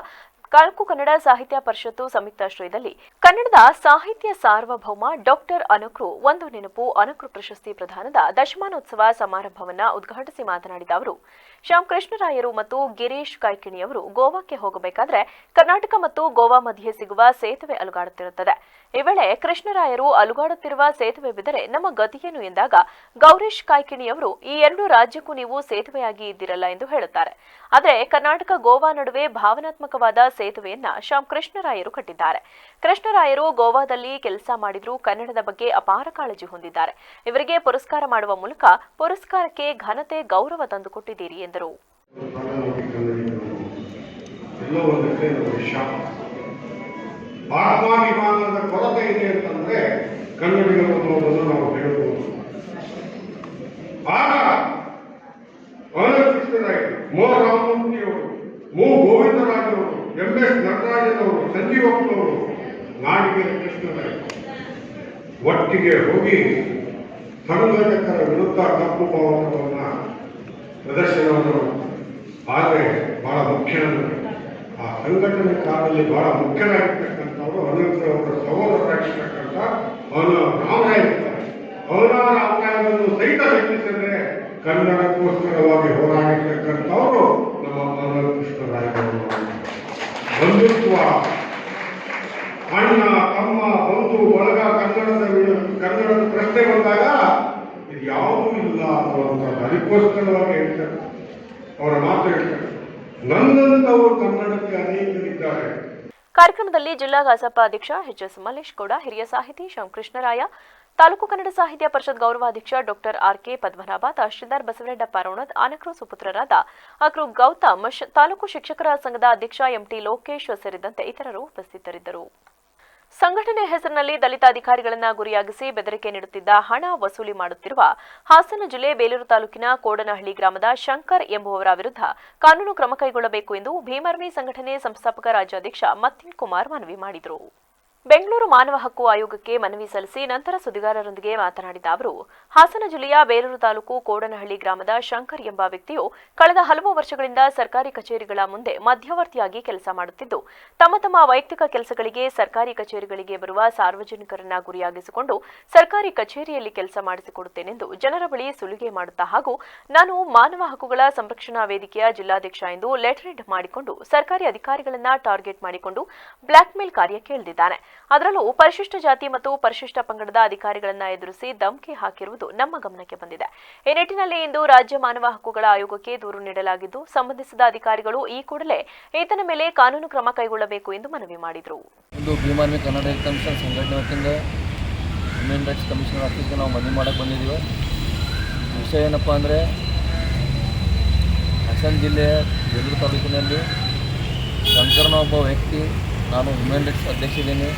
ತಾಲೂಕು ಕನ್ನಡ ಸಾಹಿತ್ಯ ಪರಿಷತ್ತು ಸಂಯುಕ್ತಾಶ್ರಯದಲ್ಲಿ ಕನ್ನಡದ ಸಾಹಿತ್ಯ ಸಾರ್ವಭೌಮ ಡಾಕ್ಟರ್ ಅನಕೃ ಒಂದು ನೆನಪು ಅನಕೃ ಪ್ರಶಸ್ತಿ ಪ್ರದಾನದ ದಶಮಾನೋತ್ಸವ ಸಮಾರಂಭವನ್ನು ಉದ್ಘಾಟಿಸಿ ಮಾತನಾಡಿದ ಅವರು, ಶ್ಯಾಮ್ ಕೃಷ್ಣರಾಯರು ಮತ್ತು ಗಿರೀಶ್ ಕಾಯ್ಕಿಣಿಯವರು ಗೋವಾಕ್ಕೆ ಹೋಗಬೇಕಾದ್ರೆ ಕರ್ನಾಟಕ ಮತ್ತು ಗೋವಾ ಮಧ್ಯೆ ಸಿಗುವ ಸೇತುವೆ ಅಲುಗಾಡುತ್ತಿರುತ್ತದೆ. ಈ ವೇಳೆ ಕೃಷ್ಣರಾಯರು ಅಲುಗಾಡುತ್ತಿರುವ ಸೇತುವೆ ಬಿದ್ದರೆ ನಮ್ಮ ಗತಿಯೇನು ಎಂದಾಗ ಗೌರೀಶ್ ಕಾಯ್ಕಿಣಿಯವರು ಈ ಎರಡು ರಾಜ್ಯಕ್ಕೂ ನೀವು ಸೇತುವೆಯಾಗಿ ಇದ್ದಿರಲ್ಲ ಎಂದು ಹೇಳುತ್ತಾರೆ. ಆದರೆ ಕರ್ನಾಟಕ ಗೋವಾ ನಡುವೆ ಭಾವನಾತ್ಮಕವಾದ ಸೇತುವೆಯನ್ನ ಶ್ಯಾಮ್ ಕೃಷ್ಣರಾಯರು ಕಟ್ಟಿದ್ದಾರೆ. ಕೃಷ್ಣರಾಯರು ಗೋವಾದಲ್ಲಿ ಕೆಲಸ ಮಾಡಿದ್ರೂ ಕನ್ನಡದ ಬಗ್ಗೆ ಅಪಾರ ಕಾಳಜಿ ಹೊಂದಿದ್ದಾರೆ. ಇವರಿಗೆ ಪುರಸ್ಕಾರ ಮಾಡುವ ಮೂಲಕ ಪುರಸ್ಕಾರಕ್ಕೆ ಘನತೆ ಗೌರವ ತಂದುಕೊಟ್ಟಿದ್ದೀರಿ ಎಂದರು.
ಆತ್ಮಾಭಿಮಾನದ ಕೊರತೆ ಇದೆ ಅಂತಂದ್ರೆ ಕನ್ನಡಿಗರು ಅನ್ನೋದನ್ನು ನಾವು ಹೇಳಬಹುದು. ಆಗ ಕೃಷ್ಣರಾಯರು, ಮೋ ರಾಮಮೂರ್ತಿಯವರು, ಮು ಗೋವಿಂದರಾಜವರು, MS ನಟರಾಜನವರು, ಸಂಜೀವಪ್ಪನವರು, ನಾಡಿಗೆರೆ ಕೃಷ್ಣರಾಯರು ಒಟ್ಟಿಗೆ ಹೋಗಿ ಸಂಘಟಕರ ವಿರುದ್ಧ ಕಪ್ಪು ಬಾವುಟವನ್ನು ಪ್ರದರ್ಶನವನ್ನು ಆದರೆ ಬಹಳ ಮುಖ್ಯ ಅಂದರೆ ಆ ಸಂಘಟನೆ ಕಾಲದಲ್ಲಿ ಬಹಳ ಮುಖ್ಯರಾಗಿರ್ತಕ್ಕಂಥವರು ಅನಂತರವರ ಸಹೋದರರಾಗಿರ್ತಕ್ಕಂಥ ರಾಮರಾಯ ಇರ್ತಾರೆ. ರಾಮರಾಯನನ್ನು ಸಹಿತ ಲೆಕ್ಕಿಸಿದ್ರೆ ಕನ್ನಡಕ್ಕೋಸ್ಕರವಾಗಿ ಹೋರಾಡಿರ್ತಕ್ಕಂಥವರು ನಮ್ಮ ಕೃಷ್ಣರಾಯರು. ಬಂಧುತ್ವ, ಅಣ್ಣ ತಮ್ಮ ಬಂಧು ಬಳಗ, ಕನ್ನಡದ ಪ್ರಶ್ನೆ ಬಂದಾಗ ಇದು ಯಾವುದೂ ಇಲ್ಲ ಅನ್ನುವಂಥದ್ದು. ಅದಕ್ಕೋಸ್ಕರವಾಗಿ ಹೇಳ್ತಾರೆ, ಅವರ ಮಾತು ಹೇಳ್ತಾರೆ, ನನ್ನಂತವರು ಕನ್ನಡಕ್ಕೆ ಅನೇಕರಿದ್ದಾರೆ.
ಕಾರ್ಯಕ್ರಮದಲ್ಲಿ ಜಿಲ್ಲಾ ಕಸಾಪ ಅಧ್ಯಕ್ಷ ಎಚ್.ಎಸ್. ಮಲ್ಲೇಶ್ ಗೌಡ, ಹಿರಿಯ ಸಾಹಿತಿ ಶ್ಯಾಮ್ ಕೃಷ್ಣರಾಯ, ತಾಲೂಕು ಕನ್ನಡ ಸಾಹಿತ್ಯ ಪರಿಷತ್ ಗೌರವಾಧ್ಯಕ್ಷ ಡಾಕ್ಟರ್ ಆರ್.ಕೆ. ಪದ್ಮನಾಭ, ತಹಶೀಲ್ದಾರ್ ಬಸವರೆಡ್ಡಪ್ಪ ರೋಣದ್, ಅನಕೃ ಸುಪುತ್ರರಾದ ಅಕ್ರು ಗೌತಮ್, ತಾಲೂಕು ಶಿಕ್ಷಕರ ಸಂಘದ ಅಧ್ಯಕ್ಷ ಎಂಟಿ ಲೋಕೇಶ್ ಸೇರಿದಂತೆ ಇತರರು ಉಪಸ್ಥಿತರಿದ್ದರು. ಸಂಘಟನೆ ಹೆಸರಿನಲ್ಲಿ ದಲಿತ ಅಧಿಕಾರಿಗಳನ್ನ ಗುರಿಯಾಗಿಸಿ ಬೆದರಿಕೆ ನೀಡುತ್ತಿದ್ದ ಹಣ ವಸೂಲಿ ಮಾಡುತ್ತಿರುವ ಹಾಸನ ಜಿಲ್ಲೆ ಬೇಲೂರು ತಾಲೂಕಿನ ಕೋಡನಹಳ್ಳಿ ಗ್ರಾಮದ ಶಂಕರ್ ಎಂಬುವವರ ವಿರುದ್ಧ ಕಾನೂನು ಕ್ರಮ ಕೈಗೊಳ್ಳಬೇಕು ಎಂದು ಭೀಮರ್ಮಿ ಸಂಘಟನೆ ಸಂಸ್ಥಾಪಕ ರಾಜ್ಯಾಧ್ಯಕ್ಷ ಮತ್ತಿನ್ ಕುಮಾರ್ ಮನವಿ ಮಾಡಿದರು. ಬೆಂಗಳೂರು ಮಾನವ ಹಕ್ಕು ಆಯೋಗಕ್ಕೆ ಮನವಿ ಸಲ್ಲಿಸಿ ನಂತರ ಸುದ್ದಿಗಾರರೊಂದಿಗೆ ಮಾತನಾಡಿದ ಅವರು, ಹಾಸನ ಜಿಲ್ಲೆಯ ಬೇಲೂರು ತಾಲೂಕು ಕೋಡನಹಳ್ಳಿ ಗ್ರಾಮದ ಶಂಕರ್ ಎಂಬ ವ್ಯಕ್ತಿಯು ಕಳೆದ ಹಲವು ವರ್ಷಗಳಿಂದ ಸರ್ಕಾರಿ ಕಚೇರಿಗಳ ಮುಂದೆ ಮಧ್ಯವರ್ತಿಯಾಗಿ ಕೆಲಸ ಮಾಡುತ್ತಿದ್ದು, ತಮ್ಮ ವೈಯಕ್ತಿಕ ಕೆಲಸಗಳಿಗೆ ಸರ್ಕಾರಿ ಕಚೇರಿಗಳಿಗೆ ಬರುವ ಸಾರ್ವಜನಿಕರನ್ನ ಗುರಿಯಾಗಿಸಿಕೊಂಡು ಸರ್ಕಾರಿ ಕಚೇರಿಯಲ್ಲಿ ಕೆಲಸ ಮಾಡಿಸಿಕೊಡುತ್ತೇನೆಂದು ಜನರ ಬಳಿ ಸುಲಿಗೆ ಮಾಡುತ್ತಾ ಹಾಗೂ ನಾನು ಮಾನವ ಹಕ್ಕುಗಳ ಸಂರಕ್ಷಣಾ ವೇದಿಕೆಯ ಜಿಲ್ಲಾಧ್ಯಕ್ಷ ಎಂದು ಲೆಟರ್ ಹೆಡ್ ಮಾಡಿಕೊಂಡು ಸರ್ಕಾರಿ ಅಧಿಕಾರಿಗಳನ್ನ ಟಾರ್ಗೆಟ್ ಮಾಡಿಕೊಂಡು ಬ್ಲಾಕ್ ಮೇಲ್ ಕಾರ್ಯಕ್ಕೆ ಇಳಿದಿದ್ದಾನೆ. ಅದರಲ್ಲೂ ಪರಿಶಿಷ್ಟ ಜಾತಿ ಮತ್ತು ಪರಿಶಿಷ್ಟ ಪಂಗಡದ ಅಧಿಕಾರಿಗಳನ್ನ ಎದುರಿಸಿ ಧಮಕಿ ಹಾಕಿರುವುದು ನಮ್ಮ ಗಮನಕ್ಕೆ ಬಂದಿದೆ. ಈ ನಿಟ್ಟಿನಲ್ಲಿ ಇಂದು ರಾಜ್ಯ ಮಾನವ ಹಕ್ಕುಗಳ ಆಯೋಗಕ್ಕೆ ದೂರು ನೀಡಲಾಗಿದ್ದು, ಸಂಬಂಧಿಸಿದ ಅಧಿಕಾರಿಗಳು ಈ ಕೂಡಲೇ ಈತನ ಮೇಲೆ ಕಾನೂನು ಕ್ರಮ ಕೈಗೊಳ್ಳಬೇಕು ಎಂದು ಮನವಿ ಮಾಡಿದರು.
ಇಂದು ಭೀಮರ್ಮಿ ಕನ್ನಡ ಕಮಿಷನ್ ಸಂಘಟನೆ ವತಿಯಿಂದ ಹ್ಯೂಮನ್ ರೈಟ್ಸ್ ಕಮಿಷನರ್ ಆಫೀಸ್ಗೆ ನಾವು ಮನವಿ ಮಾಡಕ್ಕೆ ಬಂದಿದ್ದೀವಿ. ವಿಷಯ ಏನಪ್ಪ ಅಂದರೆ, ಹಾಸನ ಜಿಲ್ಲೆಯ ಬೇಲೂರು ತಾಲೂಕಿನಲ್ಲಿ ಶಂಕರನ ಒಬ್ಬ ವ್ಯಕ್ತಿ, ನಾನು ಹ್ಯೂಮನ್ ರೈಟ್ಸ್ ಅಧ್ಯಕ್ಷ ಇದ್ದೀನಿ,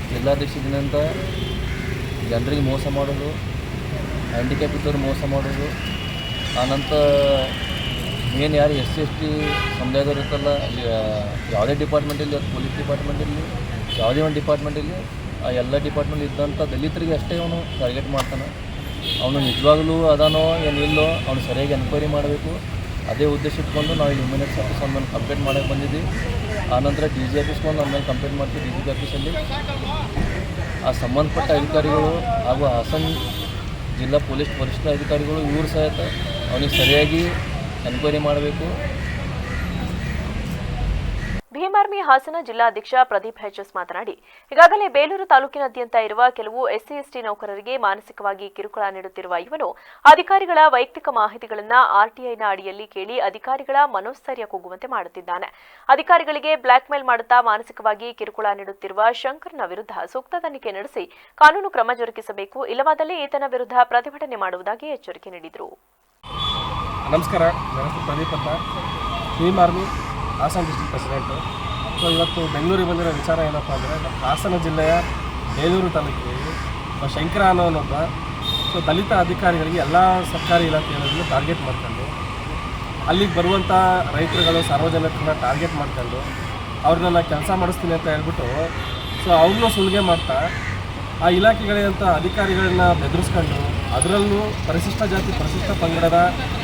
ಜಿಲ್ಲಾಧ್ಯಕ್ಷ ಇದ್ದೀನಿ ಅಂತ ಜನರಿಗೆ ಮೋಸ ಮಾಡೋದು, ಹ್ಯಾಂಡಿಕ್ಯಾಪ್ ಇದ್ದವ್ರು ಮೋಸ ಮಾಡೋದು, ಆನಂತರ ಮೇನ್ ಯಾರು SC/ST ಸಮುದಾಯದವ್ರು ಇರ್ತಲ್ಲ, ಯಾವುದೇ ಡಿಪಾರ್ಟ್ಮೆಂಟಲ್ಲಿ, ಅದು ಪೊಲೀಸ್ ಡಿಪಾರ್ಟ್ಮೆಂಟಲ್ಲಿ, ಯಾವುದೇ ಒಂದು ಡಿಪಾರ್ಟ್ಮೆಂಟಲ್ಲಿ, ಆ ಎಲ್ಲ ಡಿಪಾರ್ಟ್ಮೆಂಟ್ ಇದ್ದಂಥ ದಲಿತರಿಗೆ ಅಷ್ಟೇ ಅವನು ಟಾರ್ಗೆಟ್ ಮಾಡ್ತಾನೆ. ಅವನು ನಿಜವಾಗ್ಲೂ ಅದಾನೋ ಏನಿಲ್ಲೋ ಅವನು ಸರಿಯಾಗಿ ಎನ್ಕ್ವೈರಿ ಮಾಡಬೇಕು. ಅದೇ ಉದ್ದೇಶ ಇಟ್ಕೊಂಡು ನಾವು ಹ್ಯೂಮನ್ ರೈಟ್ಸ್ ಆಫೀಸ್ ಮೇಲೆ ಕಂಪ್ಲೇಂಟ್ ಮಾಡೋಕ್ಕೆ ಬಂದಿದ್ವಿ. ಆನಂತರ DG ಆಫೀಸ್ಗೆ ನಮ್ಮ ಮೇಲೆ ಕಂಪ್ಲೇಂಟ್ ಮಾಡ್ತೀವಿ. DG ಆಫೀಸಲ್ಲಿ ಆ ಸಂಬಂಧಪಟ್ಟ ಅಧಿಕಾರಿಗಳು ಹಾಗೂ ಹಾಸನ ಜಿಲ್ಲಾ ಪೊಲೀಸ್ ವರಿಷ್ಠ ಅಧಿಕಾರಿಗಳು ಇವರು ಸಹಿತ ಅವನಿಗೆ ಸರಿಯಾಗಿ ಎನ್ಕ್ವೈರಿ ಮಾಡಬೇಕು.
ಭೀಮ್ ಆರ್ಮಿ ಹಾಸನ ಜಿಲ್ಲಾಧ್ಯಕ್ಷ ಪ್ರದೀಪ್ ಎಚ್ ಮಾತನಾಡಿ, ಈಗಾಗಲೇ ಬೇಲೂರು ತಾಲೂಕಿನಾದ್ಯಂತ ಇರುವ ಕೆಲವು ಎಸ್ಸಿ ಎಸ್ಟಿ ನೌಕರರಿಗೆ ಮಾನಸಿಕವಾಗಿ ಕಿರುಕುಳ ನೀಡುತ್ತಿರುವ ಇವನು ಅಧಿಕಾರಿಗಳ ವೈಯಕ್ತಿಕ ಮಾಹಿತಿಗಳನ್ನು ಆರ್ಟಿಐನ ಅಡಿಯಲ್ಲಿ ಕೇಳಿ ಅಧಿಕಾರಿಗಳ ಮನೋಸ್ಥೈರ್ಯ ಕುಗ್ಗುವಂತೆ ಮಾಡುತ್ತಿದ್ದಾನೆ. ಅಧಿಕಾರಿಗಳಿಗೆ ಬ್ಲಾಕ್ ಮೇಲ್ ಮಾಡುತ್ತಾ ಮಾನಸಿಕವಾಗಿ ಕಿರುಕುಳ ನೀಡುತ್ತಿರುವ ಶಂಕರ್ನ ವಿರುದ್ಧ ಸೂಕ್ತ ತನಿಖೆ ನಡೆಸಿ ಕಾನೂನು ಕ್ರಮ ಜರುಗಿಸಬೇಕು, ಇಲ್ಲವಾದಲ್ಲಿ ಈತನ ವಿರುದ್ಧ ಪ್ರತಿಭಟನೆ ಮಾಡುವುದಾಗಿ ಎಚ್ಚರಿಕೆ ನೀಡಿದರು.
ನಮಸ್ಕಾರ, ನನ್ನ ಹೆಸರು ಪ್ರದೀಪ್ ಅಂತ, Bhim army Hassan district president. So ಇವತ್ತು ಬೆಂಗಳೂರಿಗೆ ಬಂದಿರೋ ವಿಚಾರ ಏನಪ್ಪ ಅಂದರೆ, ನಮ್ಮ ಹಾಸನ ಜಿಲ್ಲೆಯ ಬೇಲೂರು ತಾಲೂಕಿನಲ್ಲಿ ಶಂಕರ ಅನ್ನೋನೊಬ್ಬ ದಲಿತ ಅಧಿಕಾರಿಗಳಿಗೆ ಎಲ್ಲ ಸರ್ಕಾರಿ ಇಲಾಖೆಗಳನ್ನು ಟಾರ್ಗೆಟ್ ಮಾಡ್ಕೊಂಡು ಅಲ್ಲಿಗೆ ಬರುವಂಥ ರೈತರುಗಳು ಸಾರ್ವಜನಿಕರನ್ನ ಟಾರ್ಗೆಟ್ ಮಾಡ್ಕೊಂಡು ಅವ್ರನ್ನ ಕೆಲಸ ಮಾಡಿಸ್ತೀನಿ ಅಂತ ಹೇಳ್ಬಿಟ್ಟು ಅವ್ರನ್ನೂ ಸುಲಿಗೆ ಮಾಡ್ತಾ ಆ ಇಲಾಖೆಗಳಂಥ ಅಧಿಕಾರಿಗಳನ್ನ ಬೆದರಿಸ್ಕೊಂಡು ಅದರಲ್ಲೂ ಪರಿಶಿಷ್ಟ ಜಾತಿ ಪರಿಶಿಷ್ಟ ಪಂಗಡದ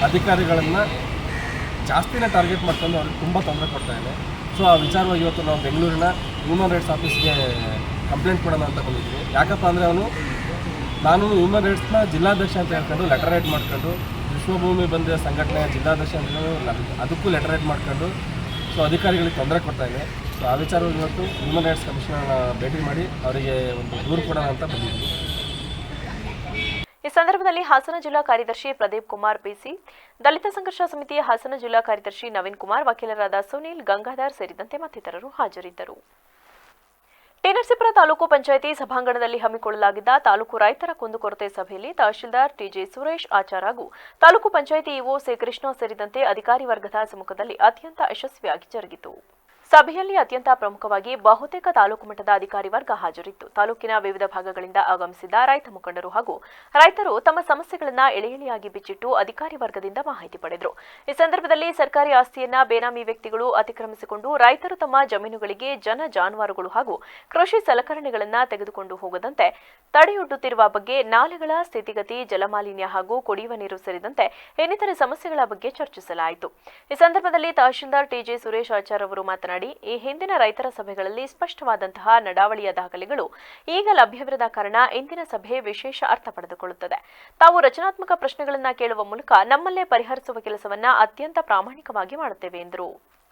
ಅಧಿಕಾರಿಗಳನ್ನು ಜಾಸ್ತಿನೇ ಟಾರ್ಗೆಟ್ ಮಾಡ್ಕೊಂಡು ಅವ್ರಿಗೆ ತುಂಬ ತೊಂದರೆ ಕೊಡ್ತಾಯಿದೆ. ಆ ವಿಚಾರವಾಗಿ ಇವತ್ತು ನಾವು ಬೆಂಗಳೂರಿನ ಹ್ಯೂಮನ್ ರೈಟ್ಸ್ ಆಫೀಸ್ಗೆ ಕಂಪ್ಲೇಂಟ್ ಕೊಡೋಣ ಅಂತ ಬಂದಿದ್ವಿ. ಯಾಕಪ್ಪ ಅಂದರೆ ನಾನು ಹ್ಯೂಮನ್ ರೈಟ್ಸ್ನ ಜಿಲ್ಲಾಧ್ಯಕ್ಷ ಅಂತ ಹೇಳ್ಕೊಂಡು ಲೆಟರ್ ರೈಟ್ ಮಾಡ್ಕೊಂಡು ವಿಶ್ವಭೂಮಿ ಬಂದ ಸಂಘಟನೆಯ ಜಿಲ್ಲಾಧ್ಯಕ್ಷ ಅಂತ ಅದಕ್ಕೂ ಲೆಟರ್ ರೈಟ್ ಮಾಡ್ಕೊಂಡು ಅಧಿಕಾರಿಗಳಿಗೆ ತೊಂದರೆ ಕೊಡ್ತಾಯಿದೆ. ಆ ವಿಚಾರವಾಗಿ ಇವತ್ತು ಹ್ಯೂಮನ್ ರೈಟ್ಸ್ ಕಮಿಷನರ್ನ ಭೇಟಿ ಮಾಡಿ ಅವರಿಗೆ ಒಂದು ದೂರು ಕೊಡೋಣ ಅಂತ ಬಂದಿದ್ವಿ.
ಈ ಸಂದರ್ಭದಲ್ಲಿ ಹಾಸನ ಜಿಲ್ಲಾ ಕಾರ್ಯದರ್ಶಿ ಪ್ರದೀಪ್ ಕುಮಾರ್ ಪಿಸಿ, ದಲಿತ ಸಂಘರ್ಷ ಸಮಿತಿ ಹಾಸನ ಜಿಲ್ಲಾ ಕಾರ್ಯದರ್ಶಿ ನವೀನ್ ಕುಮಾರ್, ವಕೀಲರಾದ ಸುನೀಲ್, ಗಂಗಾಧರ್ ಸೇರಿದಂತೆ ಮತ್ತಿತರರು ಹಾಜರಿದ್ದರು. ಟಿನರಸೀಪುರ ತಾಲೂಕು ಪಂಚಾಯಿತಿ ಸಭಾಂಗಣದಲ್ಲಿ ಹಮ್ಮಿಕೊಳ್ಳಲಾಗಿದ್ದ ತಾಲೂಕು ರೈತರ ಕುಂದುಕೊರತೆ ಸಭೆಯಲ್ಲಿ ತಹಶೀಲ್ದಾರ್ ಟಿಜೆ ಸುರೇಶ್ ಆಚಾರ್ ಹಾಗೂ ತಾಲೂಕು ಪಂಚಾಯಿತಿ ಇಒ ಸಿ ಕೃಷ್ಣ ಸೇರಿದಂತೆ ಅಧಿಕಾರಿ ವರ್ಗದ ಸಮ್ಮುಖದಲ್ಲಿ ಅತ್ಯಂತ ಯಶಸ್ವಿಯಾಗಿ ಜರುಗಿತು. ಸಭೆಯಲ್ಲಿ ಅತ್ಯಂತ ಪ್ರಮುಖವಾಗಿ ಬಹುತೇಕ ತಾಲೂಕು ಮಟ್ಟದ ಅಧಿಕಾರಿ ವರ್ಗ ಹಾಜರಿತ್ತು. ತಾಲೂಕಿನ ವಿವಿಧ ಭಾಗಗಳಿಂದ ಆಗಮಿಸಿದ ರೈತ ಮುಖಂಡರು ಹಾಗೂ ರೈತರು ತಮ್ಮ ಸಮಸ್ಯೆಗಳನ್ನು ಎಳೆಯಾಗಿ ಬಿಚ್ಚಿಟ್ಟು ಅಧಿಕಾರಿ ವರ್ಗದಿಂದ ಮಾಹಿತಿ ಪಡೆದರು. ಈ ಸಂದರ್ಭದಲ್ಲಿ ಸರ್ಕಾರಿ ಆಸ್ತಿಯನ್ನ ಬೇನಾಮಿ ವ್ಯಕ್ತಿಗಳು ಅತಿಕ್ರಮಿಸಿಕೊಂಡು ರೈತರು ತಮ್ಮ ಜಮೀನುಗಳಿಗೆ ಜಾನುವಾರುಗಳು ಹಾಗೂ ಕೃಷಿ ಸಲಕರಣೆಗಳನ್ನು ತೆಗೆದುಕೊಂಡು ಹೋಗದಂತೆ ತಡೆಯೊಡ್ಡುತ್ತಿರುವ ಬಗ್ಗೆ, ನಾಲೆಗಳ ಸ್ಥಿತಿಗತಿ, ಜಲಮಾಲಿನ್ಯ ಹಾಗೂ ಕುಡಿಯುವ ನೀರು ಸೇರಿದಂತೆ ಇನ್ನಿತರೆ ಸಮಸ್ಯೆಗಳ ಬಗ್ಗೆ ಚರ್ಚಿಸಲಾಯಿತು. ಈ ಸಂದರ್ಭದಲ್ಲಿ ತಹಶೀಲ್ದಾರ್ ಟಿಜೆ ಸುರೇಶ್ ಆಚಾರ್ ಅವರು ಮಾತನಾಡಿ, ಈ ಹಿಂದಿನ ರೈತರ ಸಭೆಗಳಲ್ಲಿ ಸ್ಪಷ್ಟವಾದಂತಹ ನಡಾವಳಿಯ ದಾಖಲೆಗಳು ಈಗ ಲಭ್ಯವಿರದ ಕಾರಣ ಇಂದಿನ ಸಭೆ ವಿಶೇಷ ಅರ್ಥ ಪಡೆದುಕೊಳ್ಳುತ್ತದೆ. ತಾವು ರಚನಾತ್ಮಕ ಪ್ರಶ್ನೆಗಳನ್ನು ಕೇಳುವ ಮೂಲಕ ನಮ್ಮಲ್ಲೇ ಪರಿಹರಿಸುವ ಕೆಲಸವನ್ನ ಅತ್ಯಂತ ಪ್ರಾಮಾಣಿಕವಾಗಿ ಮಾಡುತ್ತೇವೆ ಎಂದರು.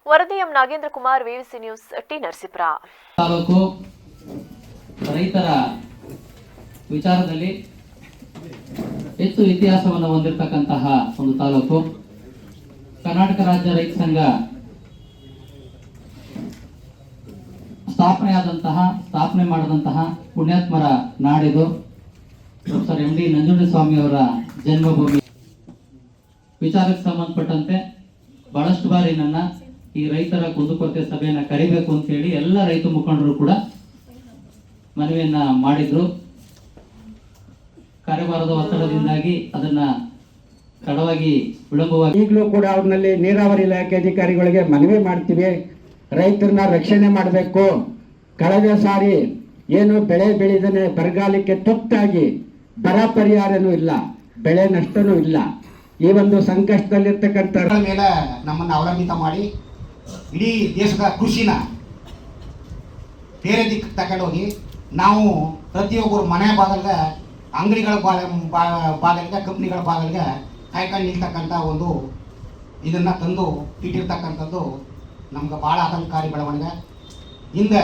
ವರದಿ M Nagendra Kumar, ವಿವಿಸಿ news, T Narasipura.
Taluk ರೈತರ ವಿಚಾರದಲ್ಲಿ ಹೆಚ್ಚು ಇತಿಹಾಸವನ್ನು ಹೊಂದಿರತಕ್ಕಂತಹ ಒಂದು ತಾಲೂಕು. ಕರ್ನಾಟಕ ರಾಜ್ಯ ರೈತ ಸಂಘ ಸ್ಥಾಪನೆ ಮಾಡಿದಂತಹ ಪುಣ್ಯಾತ್ಮರ ನಾಡಿದು. ಪ್ರೊಫೆಸರ್ ಎಂ ಡಿ ನಂಜುಂಡಸ್ವಾಮಿ ಅವರ ಜನ್ಮಭೂಮಿ. ವಿಚಾರಕ್ಕೆ ಸಂಬಂಧಪಟ್ಟಂತೆ ಬಹಳಷ್ಟು ಬಾರಿ ನನ್ನ ಈ ರೈತರ ಕುಂದುಕೊರತೆ ಸಭೆಯನ್ನ ಕರಿಬೇಕು ಅಂತ ಹೇಳಿ ಎಲ್ಲ ರೈತ ಮುಖಂಡರು ಕೂಡ ಮನವಿಯನ್ನ ಮಾಡಿದ್ರು. ಕಾರ್ಯಭಾರದ ಒತ್ತಡದಿಂದಾಗಿ ಅದನ್ನ ತಡವಾಗಿ ವಿಳಂಬವಾಗಿ
ಈಗಲೂ ಕೂಡ ಅವ್ರನ್ನಲ್ಲಿ ನೀರಾವರಿ ಇಲಾಖೆ ಅಧಿಕಾರಿಗಳಿಗೆ ಮನವಿ ಮಾಡ್ತೀವಿ, ರೈತರನ್ನ ರಕ್ಷಣೆ ಮಾಡಬೇಕು. ಕಳೆದ ಸಾರಿ ಏನು ಬೆಳೆ ಬೆಳೆದನೆ ಬರಗಾಲಕ್ಕೆ ತುತ್ತಾಗಿ ಬರ ಪರಿಹಾರನೂ ಇಲ್ಲ, ಬೆಳೆ ನಷ್ಟನೂ ಇಲ್ಲ. ಈ ಒಂದು ಸಂಕಷ್ಟದಲ್ಲಿರ್ತಕ್ಕಂಥ
ಮೇಲೆ ನಮ್ಮನ್ನು ಅವಲಂಬಿತ ಮಾಡಿ ಇಡೀ ದೇಶದ ಕೃಷಿನ ಬೇರೆ ದಿಕ್ಕು ತಗೊಂಡೋಗಿ ನಾವು ಪ್ರತಿಯೊಬ್ಬರು ಮನೆ ಬಾಗಿಲಿಗೆ, ಅಂಗಡಿಗಳ ಬಾಗಿಲಿಗೆ, ಕಂಪ್ನಿಗಳ ಬಾಗಿಲಿಗೆ ಕಾಯ್ಕೊಂಡು ನಿಲ್ತಕ್ಕಂಥ ಒಂದು ಇದನ್ನು ತಂದು ಇಟ್ಟಿರ್ತಕ್ಕಂಥದ್ದು ನಮ್ಗೆ ಭಾಳ ಆತಂಕಕಾರಿ ಬೆಳವಣಿಗೆ. ಹಿಂದೆ